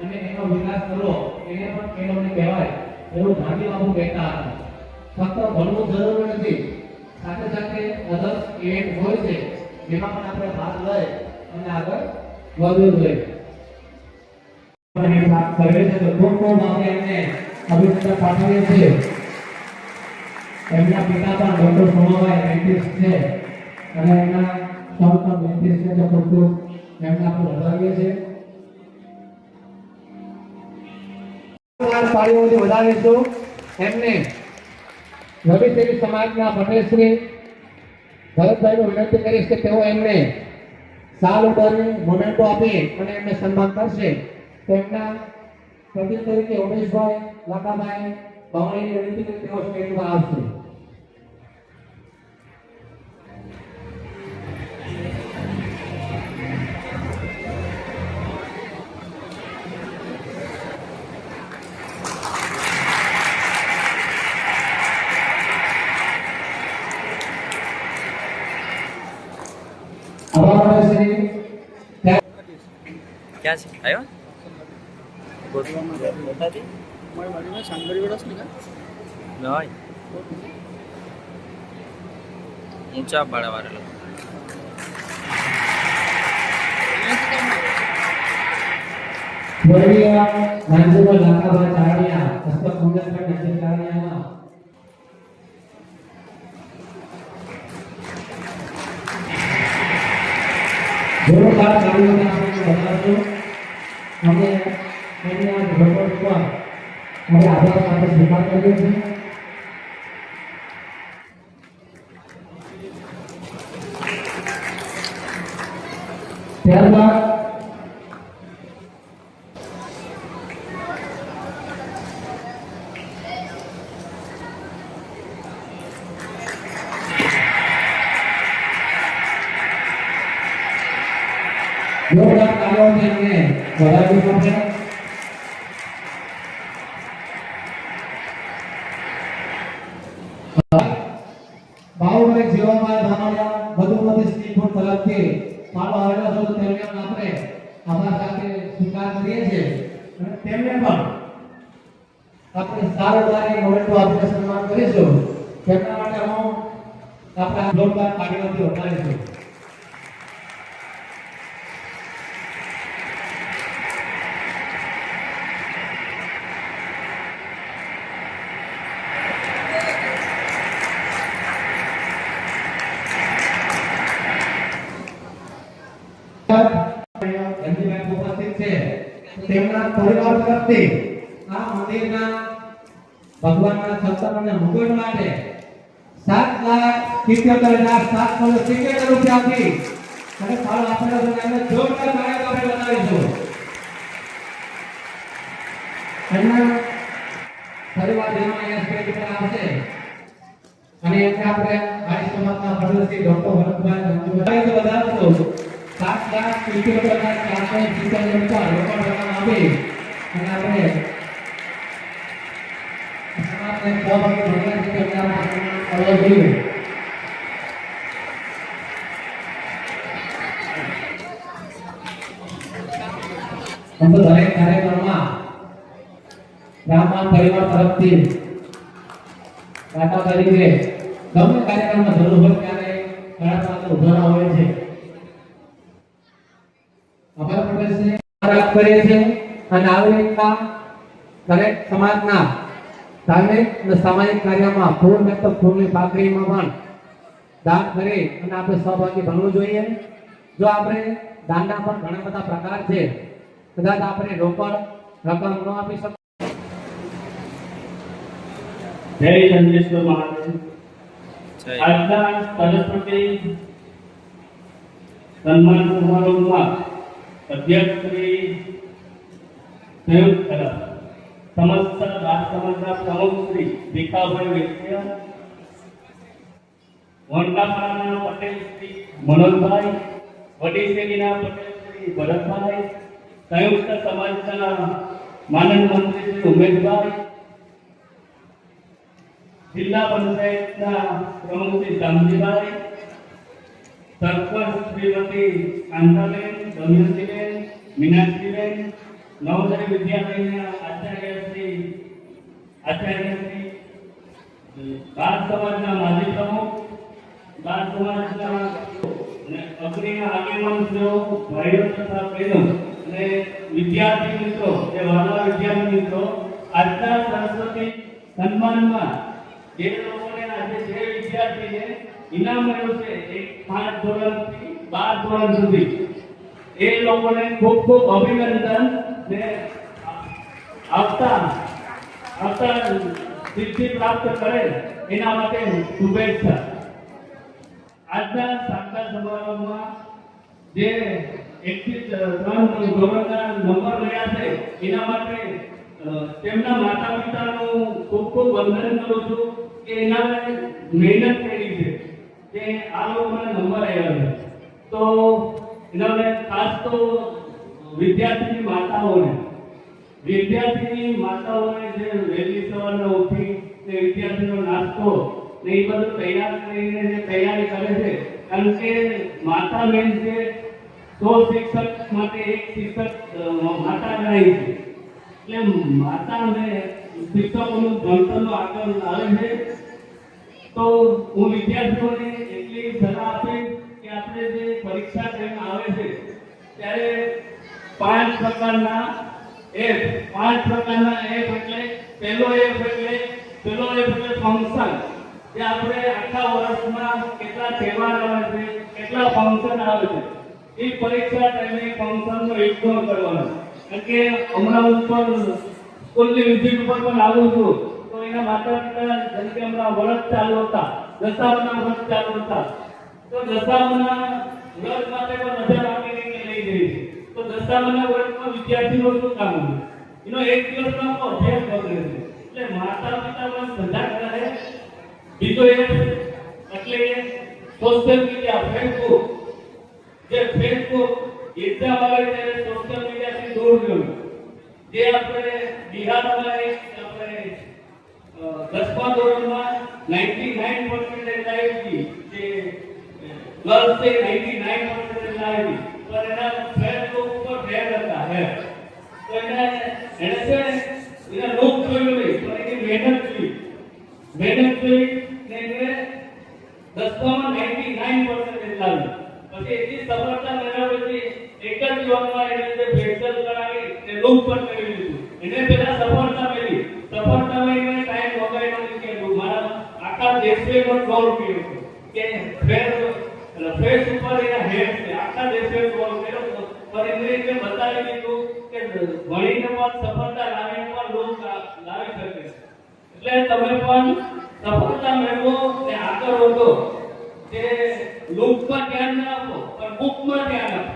અને એનો વિકાસ કરવો એને પણ ખેડૂતને કહેવાય એવું ગાંધી બાપુ કહેતા હતા. ફક્ત ભણવું જરૂરી નથી, સાથે સાથે અધર્સ ઇવેન્ટ હોય છે એમાં પણ આપણે ભાગ લઈ અને આગળ વધવું જોઈએ. અને વાત કરીએ છીએ તો ખૂબ ખૂબ આપણે એમને અભિનંદન પાઠવીએ છીએ. એમના પિતા પણ ડોક્ટર સોમાભાઈ મેન્ટિસ છે અને એમના સૌ પણ મેન્ટિસ છે તો ખૂબ ખૂબ એમને આપણે વધાવીએ છીએ. પાળીઓથી વધાવીશું એમને રવિ સેવી સમાજના પટેલ શ્રી ભરતભાઈનું વિનંતી કરીશ કે તેઓ એમને સાલ ઉડાડી મોમેન્ટો આપી અને એમને સન્માન કરશે. તો એમના પ્રતિનિધિ તરીકે ઉમેશભાઈ લાકાભાઈ બાવળીની વિનંતી કરી તેઓ સ્ટેજ પર આવશે. क्या आयो नहीं ऊंचा भाड़ा वाले लोग જોરદાર તાળીઓથી આપણે વધારશું. અમે એમના ભગવાન પર અમે આભાર સાથે સ્વીકાર કરીએ છીએ. ત્યારબાદ જોરદાર તાળીઓથી એમને વધારવું પડશે. બાહુબલી જીવાભાઈ ધાનાળિયા મધુમતી સ્ટીફોર્ડ તરફથી ફાળો આવેલો છે તો તેમને પણ આપણે આભાર સાથે સ્વીકાર કરીએ છીએ અને તેમને પણ આપણે સારો દ્વારા મોમેન્ટો આપીને સન્માન કરીશું. તેના માટે હું આપણા જોરદાર તાળીઓથી વધારીશું. તેમના પરિવાર તરફથી આ મંદિરના ભગવાનના સંતાનોને મુકુટ માટે 7,77,777 રૂપિયા આપી અને ફાળો આપેલો છે. એમને જોરદાર તાળીઓ આપણે બનાવીશું. એમના પરિવાર જેમાં અહીંયા સ્ટેજ પર આવશે અને એમને આપણે આર્ય સમાજના પ્રદેશથી ડોક્ટર ભરતભાઈ રંજુભાઈ વધારશું. 7,77,470 રૂપિયા રોકડ રકમ આપી અને આપણે સમાજને સહભાગી ભગવાન છે કે આપણે કરવો જોઈએ. हम तो दरेक कार्यक्रमમાં બ્રાહ્મણ પરિવાર તરફથી દાતા તરીકે ગમે કાર્યક્રમમાં જરૂર હોય ત્યારે ઘણા બધા ઉભા હોય છે. અમારા પ્રદેશને આરાધ કરીએ છીએ અને આવી રીતના દરેક સમાજના ધાર્મિક અને સામાજિક કાર્યમાં ફૂલ ને તો ફૂલની પાકડીમાં પણ દાન કરી અને આપણે સહભાગી બનવું જોઈએ. જો આપણે દાનના પણ ઘણા બધા પ્રકાર છે, કદાચ આપણે રોકડ રકમ ન આપી શકીએ. જય ચંદ્રેશ્વર મહાદેવ. જય આજના સરસ્વતી સન્માન સમારોહમાં અધ્યક્ષ શ્રી સંયુક્ત સમસ્ત રાજ સમાજના પ્રમુખ શ્રી ભીખાભાઈ વૈશ્ય, વણકાપાડાના પટેલ શ્રી મનોજભાઈ, વડીશેરીના પટેલ શ્રી ભરતભાઈ, સંયુક્ત સમાજના માનદ મંત્રી શ્રી ઉમેશભાઈ, જિલ્લા પંચાયતના પ્રમુખ શ્રી શામજીભાઈ, સરપંચ શ્રીમતી કાંતાબેન, દમયંતીબેન, મીનાક્ષીબેન, નવોદય વિદ્યાલયના આચાર્ય શ્રી બાળ સમાજના માજી પ્રમુખ, બાળ સમાજના અને અગ્રણીના આગેવાનશ્રીઓ, ભાઈઓ તથા બહેનો અને વિદ્યાર્થી મિત્રો, જે વાલા વિદ્યાર્થી મિત્રો, આજના સરસ્વતી સન્માનમાં જે લોકોને આજે જે વિદ્યાર્થીને ઇનામ મળ્યું છે 5 ધોરણથી 12 ધોરણ સુધી, એ લોકોને ખૂબ ખૂબ અભિનંદન ને આવતા સિદ્ધિ પ્રાપ્ત કરે એના માટે શુભેચ્છા. આજના સાક્ષાત સમારોહમાં જે 1 થી 3 ધોરણના નંબર રહ્યા છે એના માટે તેમના માતા પિતાનું ખૂબ ખૂબ વંદન કરું છું કે એના મહેનત કરી છે કે આ લોકોના નંબર આવ્યા છે. તો એના ખાસ તો વિદ્યાર્થીની માતાઓને જે વહેલી સવારના ઉઠી તે વિદ્યાર્થીનો નાસ્તો ને એ બધું તૈયાર કરીને જે તૈયારી કરે છે, કારણ કે માતા મેન છે. 100 શિક્ષક માટે 1 શિક્ષક માતા ગણાય છે. એટલે માતા અને શિક્ષકોનું ભણતરનો આગળ આવે છે. તો હું વિદ્યાર્થીઓને એટલી સલાહ આપીશ કે આપણે જે પરીક્ષા ટાઈમ આવે છે ત્યારે 5 પ્રકારના એપ એટલે પહેલો એપ એટલે ફંક્શન, જે આપણે આખા વર્ષમાં કેટલા તહેવાર આવે છે, કેટલા ફંક્શન આવે છે, એ પરીક્ષા ટાઈમે ફંક્શનનો ઇગ્નોર કરવાનો. કારણ કે હમણાં ઉપર સ્કૂલની વિઝિટ ઉપર પણ આવું છું તો એના માતા પિતા જેમ કે હમણાં વ્રત ચાલુ હતા, દશામાના વ્રત ચાલુ હતા, તો દશામાના વ્રત માટે પણ નજર આપીને લઈ ગઈ છે. તો દશામાના વ્રતમાં વિદ્યાર્થીનો શું કામ છે? એનો 1 દિવસનો અભ્યાસ બગડે છે. એટલે માતા પિતા પણ સજાગ રહે. બીજો એટલે સોશિયલ મીડિયા, ફેસબુક એક્ઝામ આવે ત્યારે સોશિયલ મીડિયાથી દૂર રહેવું. જે આપણે બિહારમાં આપણે 10મા ધોરણમાં 99% લાવી જે ગર્લ્સે 99% લાવી, પણ એના ફેસબુક ઉપર ફેર હતા તો એના લોક જોયું નહીં, પણ એની મહેનત જોઈ ને એને 10માં 99% લાવી. પછી એટલી સફળતા મેળવ્યા પછી એક જ દિવસમાં એને જે ફેશલ કરાવી તે લોક પર કરી દીધું. એને પહેલા સફળતા મેળવી એને ટાઈમ વગાડ્યો નથી કે મારા આખા દેશે પણ ગૌર કર્યો કે ફેસ ઉપર એના હેડ છે, આખા દેશે ગૌર કર્યો. પણ એને બતાવી દીધું કે ભણીને પણ સફળતા લાવીને પણ લોક લાવી શકે. એટલે તમે પણ સફળતા મેળવો ને આગળ વધો. જે લોકમાં ધ્યાન ના આપો પણ બુકમાં ધ્યાન આપો.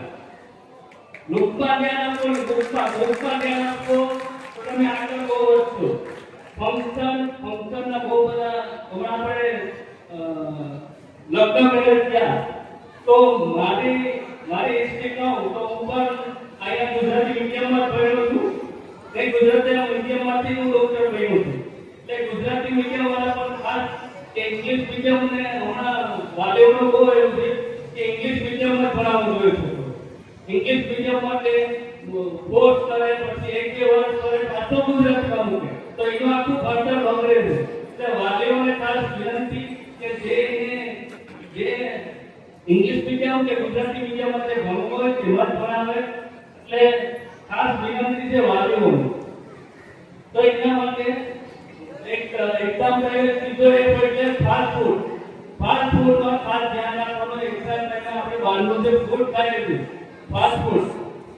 લોકમાં ધ્યાન આપો ને બુકમાં ધ્યાન આપો તો તમે આગળ બહુ વધશો. ફંક્શનના બહુ બધા હમણાં આપણે લગ્ન મેરેજ ગયા તો મારી હિસ્ટ્રી કહું તો હું પણ અહીંયા ગુજરાતી મીડિયમમાં ભણ્યો છું. એ ગુજરાતી મીડિયમમાંથી હું ડોક્ટર બન્યો છું. એટલે ગુજરાતી મીડિયમ વાળા પણ ખાસ કે ઇંગ્લિશ મીડિયમને હમણાં વાલીઓનો બહુ એવું છે કે ઇંગ્લિશ મીડિયમમાં ભણાવવું જોઈએ છે. ઇંગ્લિશ મીડિયમ માટે કોર્સ કરે પછી 1-2 વર્ષ કરે પાછો ગુજરાતીમાં મૂકે તો એનું આખું ભણતર બગડે છે. એટલે વાલીઓને ખાસ વિનંતી કે જે ઇંગ્લિશ મીડિયમ કે ગુજરાતી મીડિયમમાં જે ભણવું હોય તેમાં જ ભણાવે. એટલે ખાસ વિનંતી છે વાલીઓને. તો એના માટે એક્ઝામ સીધો એટલે ફાસ્ટ ફૂડમાં ખાસ ધ્યાન રાખવાનું. એક્ઝામ ટાઈમે આપણે બહારનું જે ફૂડ ખાઈએ છીએ ફાસ્ટ ફૂડ,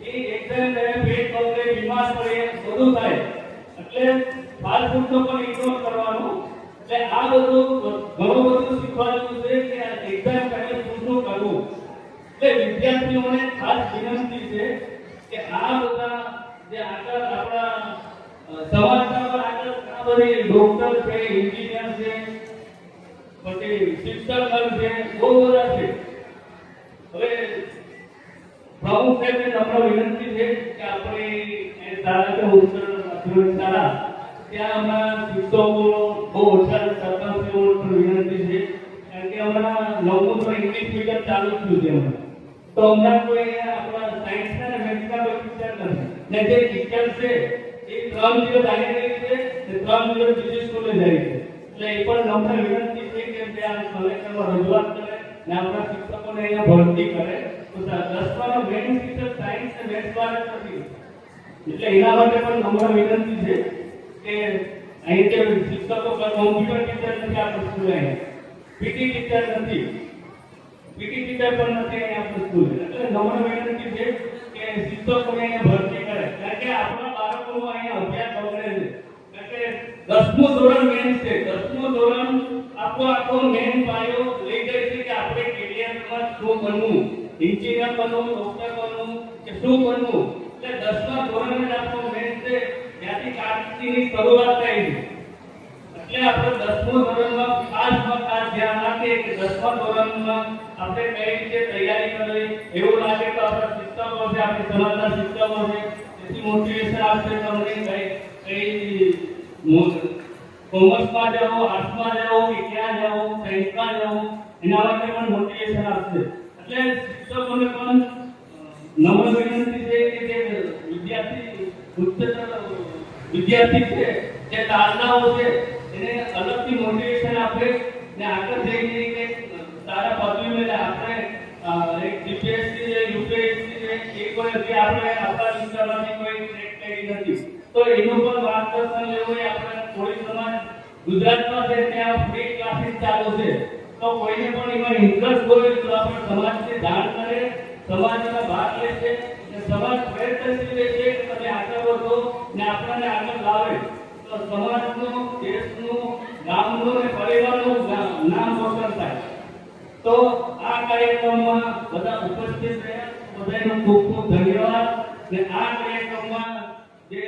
એ એક્ઝામ ટાઈમે પેટ બગડે, બીમાર પડે, બધું થાય. એટલે ફાસ્ટ ફૂડનો પણ ઇગ્નોર કરવાનું એટલે આ બધું ઘણું બધું શીખવાનું છે કે એક્ઝામ પહેલા શું કરવું. એટલે વિદ્યાર્થીઓને ખાસ વિનંતી છે કે આ બધા જે આગળ આપણા સમાજના પર આગળ ઘણા બધી ડોક્ટર છે, એન્જિનિયર છે, પછી શિક્ષક છે, બહુ બધા છે. હવે પ્રમુખ સાહેબને નમ્ર વિનંતી છે કે આપણે શાળા કે ઉત્તર માધ્યમિક શાળા ત્યાં હમણાં શિક્ષકો બહુ ઓછા સરપંચો વિનંતી છે કારણ કે હમણાં નવમું તો ઇંગ્લિશ મીડિયમ ચાલુ થયું છે હમણાં. તો હમણાં કોઈ આપણા સાયન્સના અને મેથ્સના કોઈ ટીચર નથી ને જે ટીચર છે એ 3 દિવસ આવી રહી છે ને 3 દિવસ બીજી સ્કૂલે જાય છે. એટલે એ પણ નમ્ર વિનંતી છે કે જે આ કલેક્ટરમાં રજૂઆત કરે ને આપણા શિક્ષકોને અહીંયા ભરતી કરે. તો 10માનો મેઇન શિક્ષક સાયન્સ અને મેથ્સ વાળા નથી. એટલે એના માટે પણ નમ્ર વિનંતી છે કે અહીં જે શિક્ષકો પર કોમ્પ્યુટર ટીચર નથી આપણી સ્કૂલે, પીટી ટીચર નથી, પીટી ટીચર પણ નથી અહીં આપણી સ્કૂલે. એટલે નમ્ર વિનંતી છે કે શિક્ષકોને અહીંયા ભરતી કરે કારણ કે આપણા બાળકોનો અહીંયા અભ્યાસ બગડે છે. કારણ કે 10મું ધોરણ મેન છે. 10મું ધોરણ આખો મેન પાયો લઈ જાય છે કે આપણે કેરિયરમાં શું બનવું, એન્જિનિયર બનવું, ડોક્ટર બનવું કે શું બનવું. એટલે 10મા ધોરણે જ આપણો મેન છે ત્યાંથી કારકિર્દીની શરૂઆત થાય છે. એટલે આપણે 10મું ધોરણમાં ખાસ ધ્યાન રાખીએ કે 10મા ધોરણમાં આપણે કઈ રીતે તૈયારી કરવી. એવું લાગે તો આપણા શિક્ષકો છે, આપણી સમાજના શિક્ષકો છે, તેથી મોટિવેશન આપશે તમને કઈ કોમર્સમાં જાઓ, આર્ટ્સમાં જાઓ કે ક્યાં જાઓ, સાયન્સમાં જાઓ, એના માટે પણ મોટિવેશન આપશે. એટલે શિક્ષકોને પણ નમ્ર વિનંતી છે કે જે વિદ્યાર્થી છે, જે તારનાઓ છે એને અલગથી મોટિવેશન આપે ને આગળ જઈને કે સારા પદવી મેળવે. આપણે એક જીપીએસસી છે, યુપીએસસી છે, એ કોઈ હજી આપણે આપણા વિસ્તારમાંથી કોઈ ટ્રેક કરી નથી. તો એનું પણ માર્ગદર્શન લેવું એ આપણે કોળી સમાજ ગુજરાતમાં છે ત્યાં ફ્રી ક્લાસીસ ચાલુ છે. તો કોઈને પણ એમાં ઇન્ટરેસ્ટ હોય તો આપણે સમાજને જાણ કરે, સમાજમાં ભાગ લે છે અને સમાજ પ્રયત્નશીલ રહે છે કે તમે આગળ વધો ને આપણને આગળ લાવે તો સમાજનું, દેશનું, ગામનું અને પરિવારનું નામ રોશન થાય. તો આ કાર્યક્રમમાં બધા ઉપસ્થિત રહ્યા બધાનો ખૂબ ખૂબ ધન્યવાદ. ને આ કાર્યક્રમમાં જે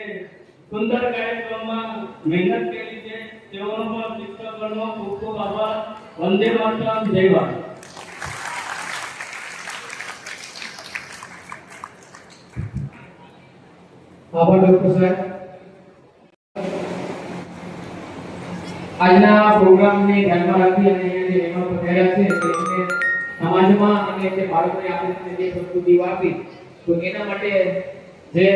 સુંદર કાર્યક્રમમાં મહેનત કરી છે તેઓનો પણ શિક્ષકોનો ખૂબ ખૂબ આભાર. વંદે માતરમ, જય ભારત. આભાર ડોક્ટર સાહેબ. આજના પ્રોગ્રામને ધ્યાનમાં રાખી અને જે મહેમાનો પધાર્યા છે તેમને સમાજમાં અને જે બાળકોને આપણે જે પ્રસ્તુતિ આપી તો એના માટે જે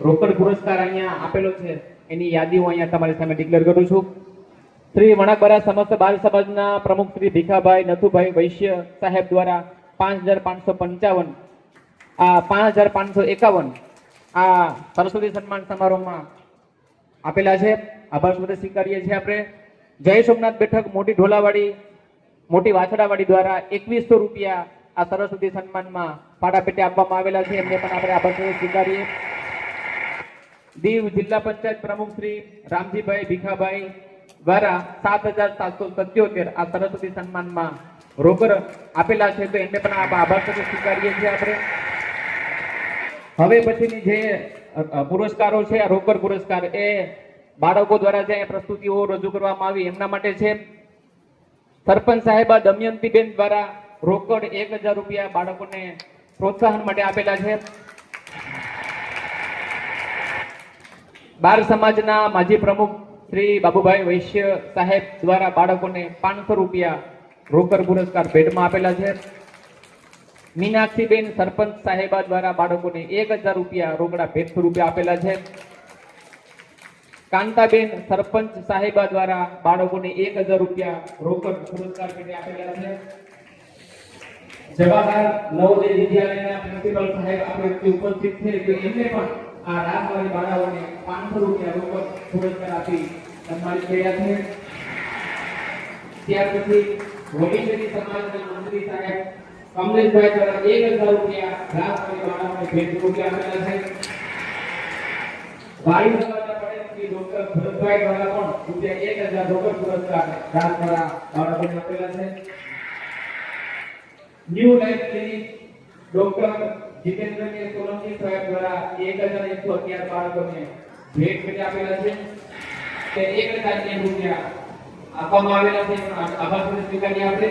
રોકડ પુરસ્કાર અહીંયા આપેલો છે એની યાદી હું અહીંયા તમારી સામે ડિક્લેર કરું છું. શ્રી વણાકબરા સમસ્ત બાલ સમાજના પ્રમુખ શ્રી ભીખાભાઈ નથુભાઈ વૈશ્ય સાહેબ દ્વારા 5555 આ 5551 આ સરસ્વતી સન્માન સમારોહમાં આપેલા છે. આભાર સ્વરૂપે સ્વીકારીએ છીએ આપણે. જય સોમનાથ બેઠક મોટી ઢોલાવાડી મોટી વાછડાવાડી દ્વારા 2100 રૂપિયા આ સરસ્વતી સન્માનમાં પાડાપેટે આપવામાં આવેલા છે. એમને પણ આપણે આભાર સ્વરૂપે સ્વીકારીએ. દીવ જિલ્લા પંચાયત પ્રમુખ શ્રી રામજીભાઈ ભીખાભાઈ દ્વારા 7777 આ સરસ્વતી સન્માનમાં રોકડ આપેલા છે તો એમને પણ આભાર સ્વરૂપે સ્વીકારીએ છીએ આપણે. હવે પછીની જે પુરસ્કારો છે આ રોકડ પુરસ્કાર એ બાળકો દ્વારા જે પ્રસ્તુતિઓ રજૂ કરવામાં આવી એમના માટે છે. સરપંચ સાહેબા દમયંતીબેન દ્વારા રોકડ 1000 રૂપિયા બાળકોને પ્રોત્સાહન માટે આપેલા છે. બાર સમાજના માજી પ્રમુખ શ્રી બાબુભાઈ વૈશ્ય સાહેબ દ્વારા બાળકોને 500 રૂપિયા રોકડ પુરસ્કાર ભેટમાં આપેલા છે. મીનાક્ષીબેન સરપંચ સાહેબા દ્વારા બાળકોને 1000 રૂપિયા રોકડા ભેટ સ્વરૂપે આપેલા છે. કાંતાબેન સરપંચ સાહેબા દ્વારા બાળકોને 1000 રૂપિયા રોકડ પુરસ્કાર ભેટે આપેલા છે. જવાહર નવોદય વિદ્યાલયના પ્રિન્સિપલ સાહેબ આપણે ઉપસ્થિત છે તો એમને પણ આ રાતવાળી બાળાઓને 500 રૂપિયા રોકડ પુરસ્કાર આપી સન્માનિત કર્યા છે. ત્યાર પછી વડીલેરી સમાજના મંત્રી સાહેબ કમલેશભાઈ દ્વારા 1000 રૂપિયા રાતવાળી બાળાઓને ભેટ સ્વરૂપે આપેલા છે. વાડી સમાજના શ્રી ડોક્ટર ભરતભાઈ દ્વારા પણ રૂપિયા 1000 ડોક્ટર પુરસ્કાર રાતવાળા બાળકોને આપેલા છે. New life clinic doctor Jitendra કે સોલંકી સાહેબ દ્વારા 1111 બાળકોને ભેટ કરી આપેલા છે. તે 1000 રૂપિયા આપવામાં આવેલા છે. આભાર સ્વીકારીએ આપણે.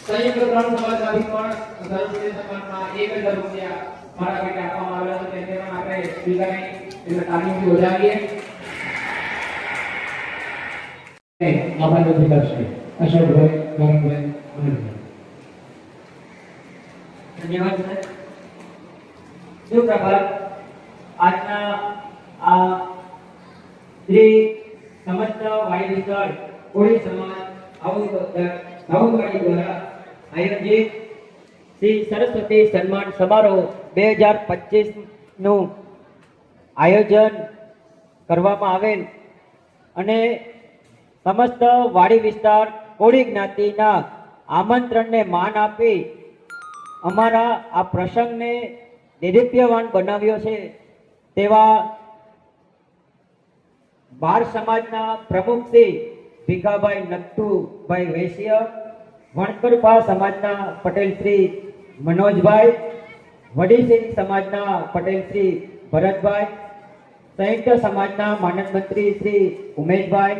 સંયુક્ત ગ્રામ સભામાંથી પણ સરસ્વતી સન્માનમાં 1000 રૂપિયા મારા બેટા આપવામાં આવેલા છે. તેને પણ આપણે સ્વીકારી એટલે તાલીમથી વધારીએ. આભાર વ્યક્ત કરશે અશોકભાઈ, કરણભાઈ, અનિલભાઈ. ધન્યવાદ સર. સુપ્રભાત. આજના આ શ્રી સમસ્ત વાડી વિસ્તાર કોળી સમાજ ભાવુકવાડી દ્વારા આયોજિત શ્રી સરસ્વતી સન્માન સમારોહ 2025 નું આયોજન કરવામાં આવેલ અને સમસ્ત વાડી વિસ્તાર કોળી જ્ઞાતિના આમંત્રણને માન આપી અમારા આ પ્રસંગને દેદીપ્યવાન બનાવ્યો છે તેવા બાર સમાજના પ્રમુખ શ્રી ભીખાભાઈ નથુભાઈ વૈશ્ય, વણકરપા સમાજના પટેલ શ્રી મનોજભાઈ, વડીસેરી સમાજના પટેલ શ્રી ભરતભાઈ, સંયુક્ત સમાજના માનદ મંત્રી શ્રી ઉમેશભાઈ,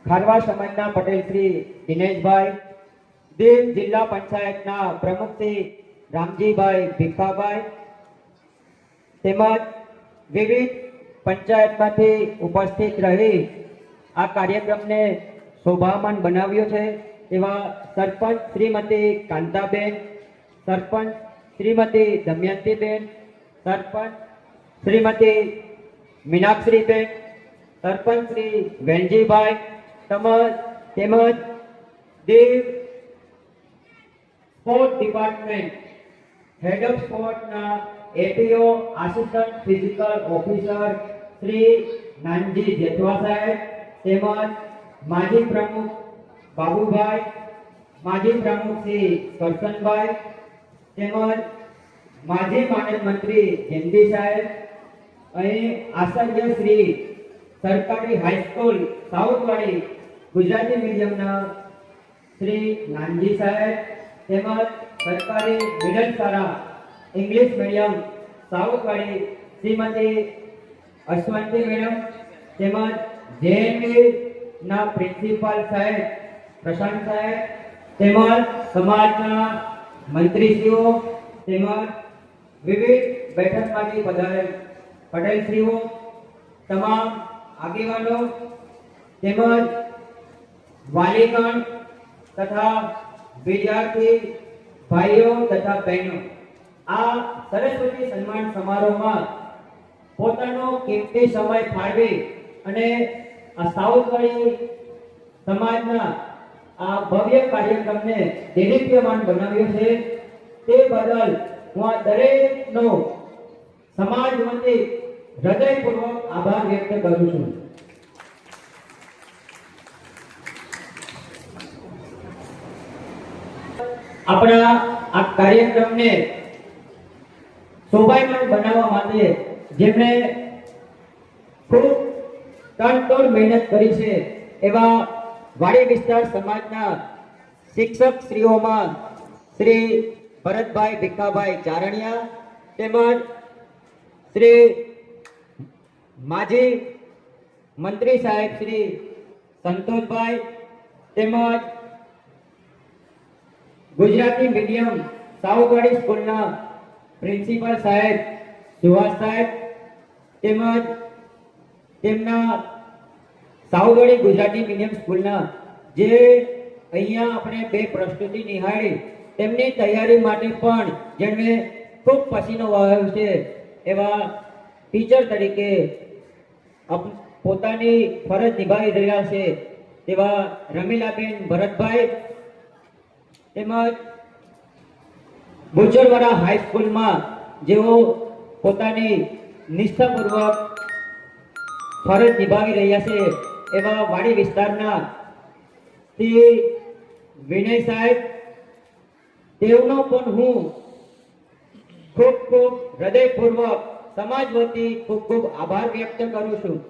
ખારવા સમાજના પટેલ શ્રી દિનેશભાઈ, દીવ જિલ્લા પંચાયતના પ્રમુખ શ્રી રામજીભાઈ ભીખાભાઈ તેમજ વિવિધ પંચાયતમાંથી ઉપસ્થિત રહી આ કાર્યક્રમને શોભામાન બનાવ્યો છે એવા સરપંચ શ્રીમતી કાંતાબેન, સરપંચ શ્રીમતી દમયંતીબેન, સરપંચ શ્રીમતી મીનાક્ષરીબેન, સરપંચ શ્રી વેલજીભાઈ તેમજ Diu sport department head of સ્પોર્ટના APO assistant physical officer Shri Nanji Jetwa સાહેબ તેમજ માજી પ્રમુખ બાબુભાઈ, માજી પ્રમુખ શ્રી કરશનભાઈ તેમજ માજી માનદ મંત્રી જયંતિ સાહેબ, અહીં આચાર્ય શ્રી સરકારી હાઈસ્કૂલ સાઉથવાડી ગુજરાતી મીડિયમના શ્રી નાનજી સાહેબ તેમજ સરકારી મિડલ શાળા ઇંગ્લિશ મીડિયમ સાઉથવાડી શ્રીમતી અશ્વંતી મેડમ તેમજ જેએનવી ના પ્રિન્સિપાલ સાહેબ પ્રશાંત સાહેબ તેમજ સમાજના મંત્રીશ્રીઓ તેમજ વિવિધ બેઠકમાંથી પધારેલ પટેલશ્રીઓ, તમામ આગેવાનો તેમજ વાલીગણ તથા વિદ્યાર્થી ભાઈઓ તથા બહેનો આ સરસ્વતી સન્માન સમારોહમાં પોતાનો કિંમતી સમય ફાળવી અને આ સાઉથવાડી સમાજના આ ભવ્ય કાર્યક્રમને દેદીપ્યમાન બનાવ્યો છે તે બદલ હું આ દરેકનો સમાજ વતી હૃદયપૂર્વક આભાર વ્યક્ત કરું છું. આપણા આ કાર્યક્રમને શોભાયમાન બનાવવા માટે જેમણે ખૂબ તનતોડ મહેનત કરી છે એવા વાડી વિસ્તાર સમાજના શિક્ષક શ્રીઓમાં શ્રી ભરતભાઈ ભીખાભાઈ ચારણિયા તેમજ શ્રી માજી મંત્રી સાહેબ શ્રી સંતોષભાઈ તેમજ ગુજરાતી મીડિયમ સાઉથવાડી સ્કૂલના પ્રિન્સિપાલ સાહેબ સુહાસ સાહેબ તેમજ તેમના સાઉથવાડી ગુજરાતી મીડિયમ સ્કૂલના જે અહીંયા આપણે બે પ્રસ્તુતિ નિહાળી તેમની તૈયારી માટે પણ જેમણે ખૂબ પસીનો વહાવ્યો છે એવા ટીચર તરીકે પોતાની ફરજ નિભાવી રહ્યા છે તેવા રમીલાબેન ભરતભાઈ તેમજ ગુજરવાડા હાઈસ્કૂલમાં જેઓ પોતાની નિષ્ઠાપૂર્વક ફરજ નિભાવી રહ્યા છે એવા વાડી વિસ્તારના શ્રી વિનય સાહેબ તેઓનો પણ હું ખૂબ ખૂબ હૃદયપૂર્વક સમાજ વતી ખૂબ ખૂબ આભાર વ્યક્ત કરું છું.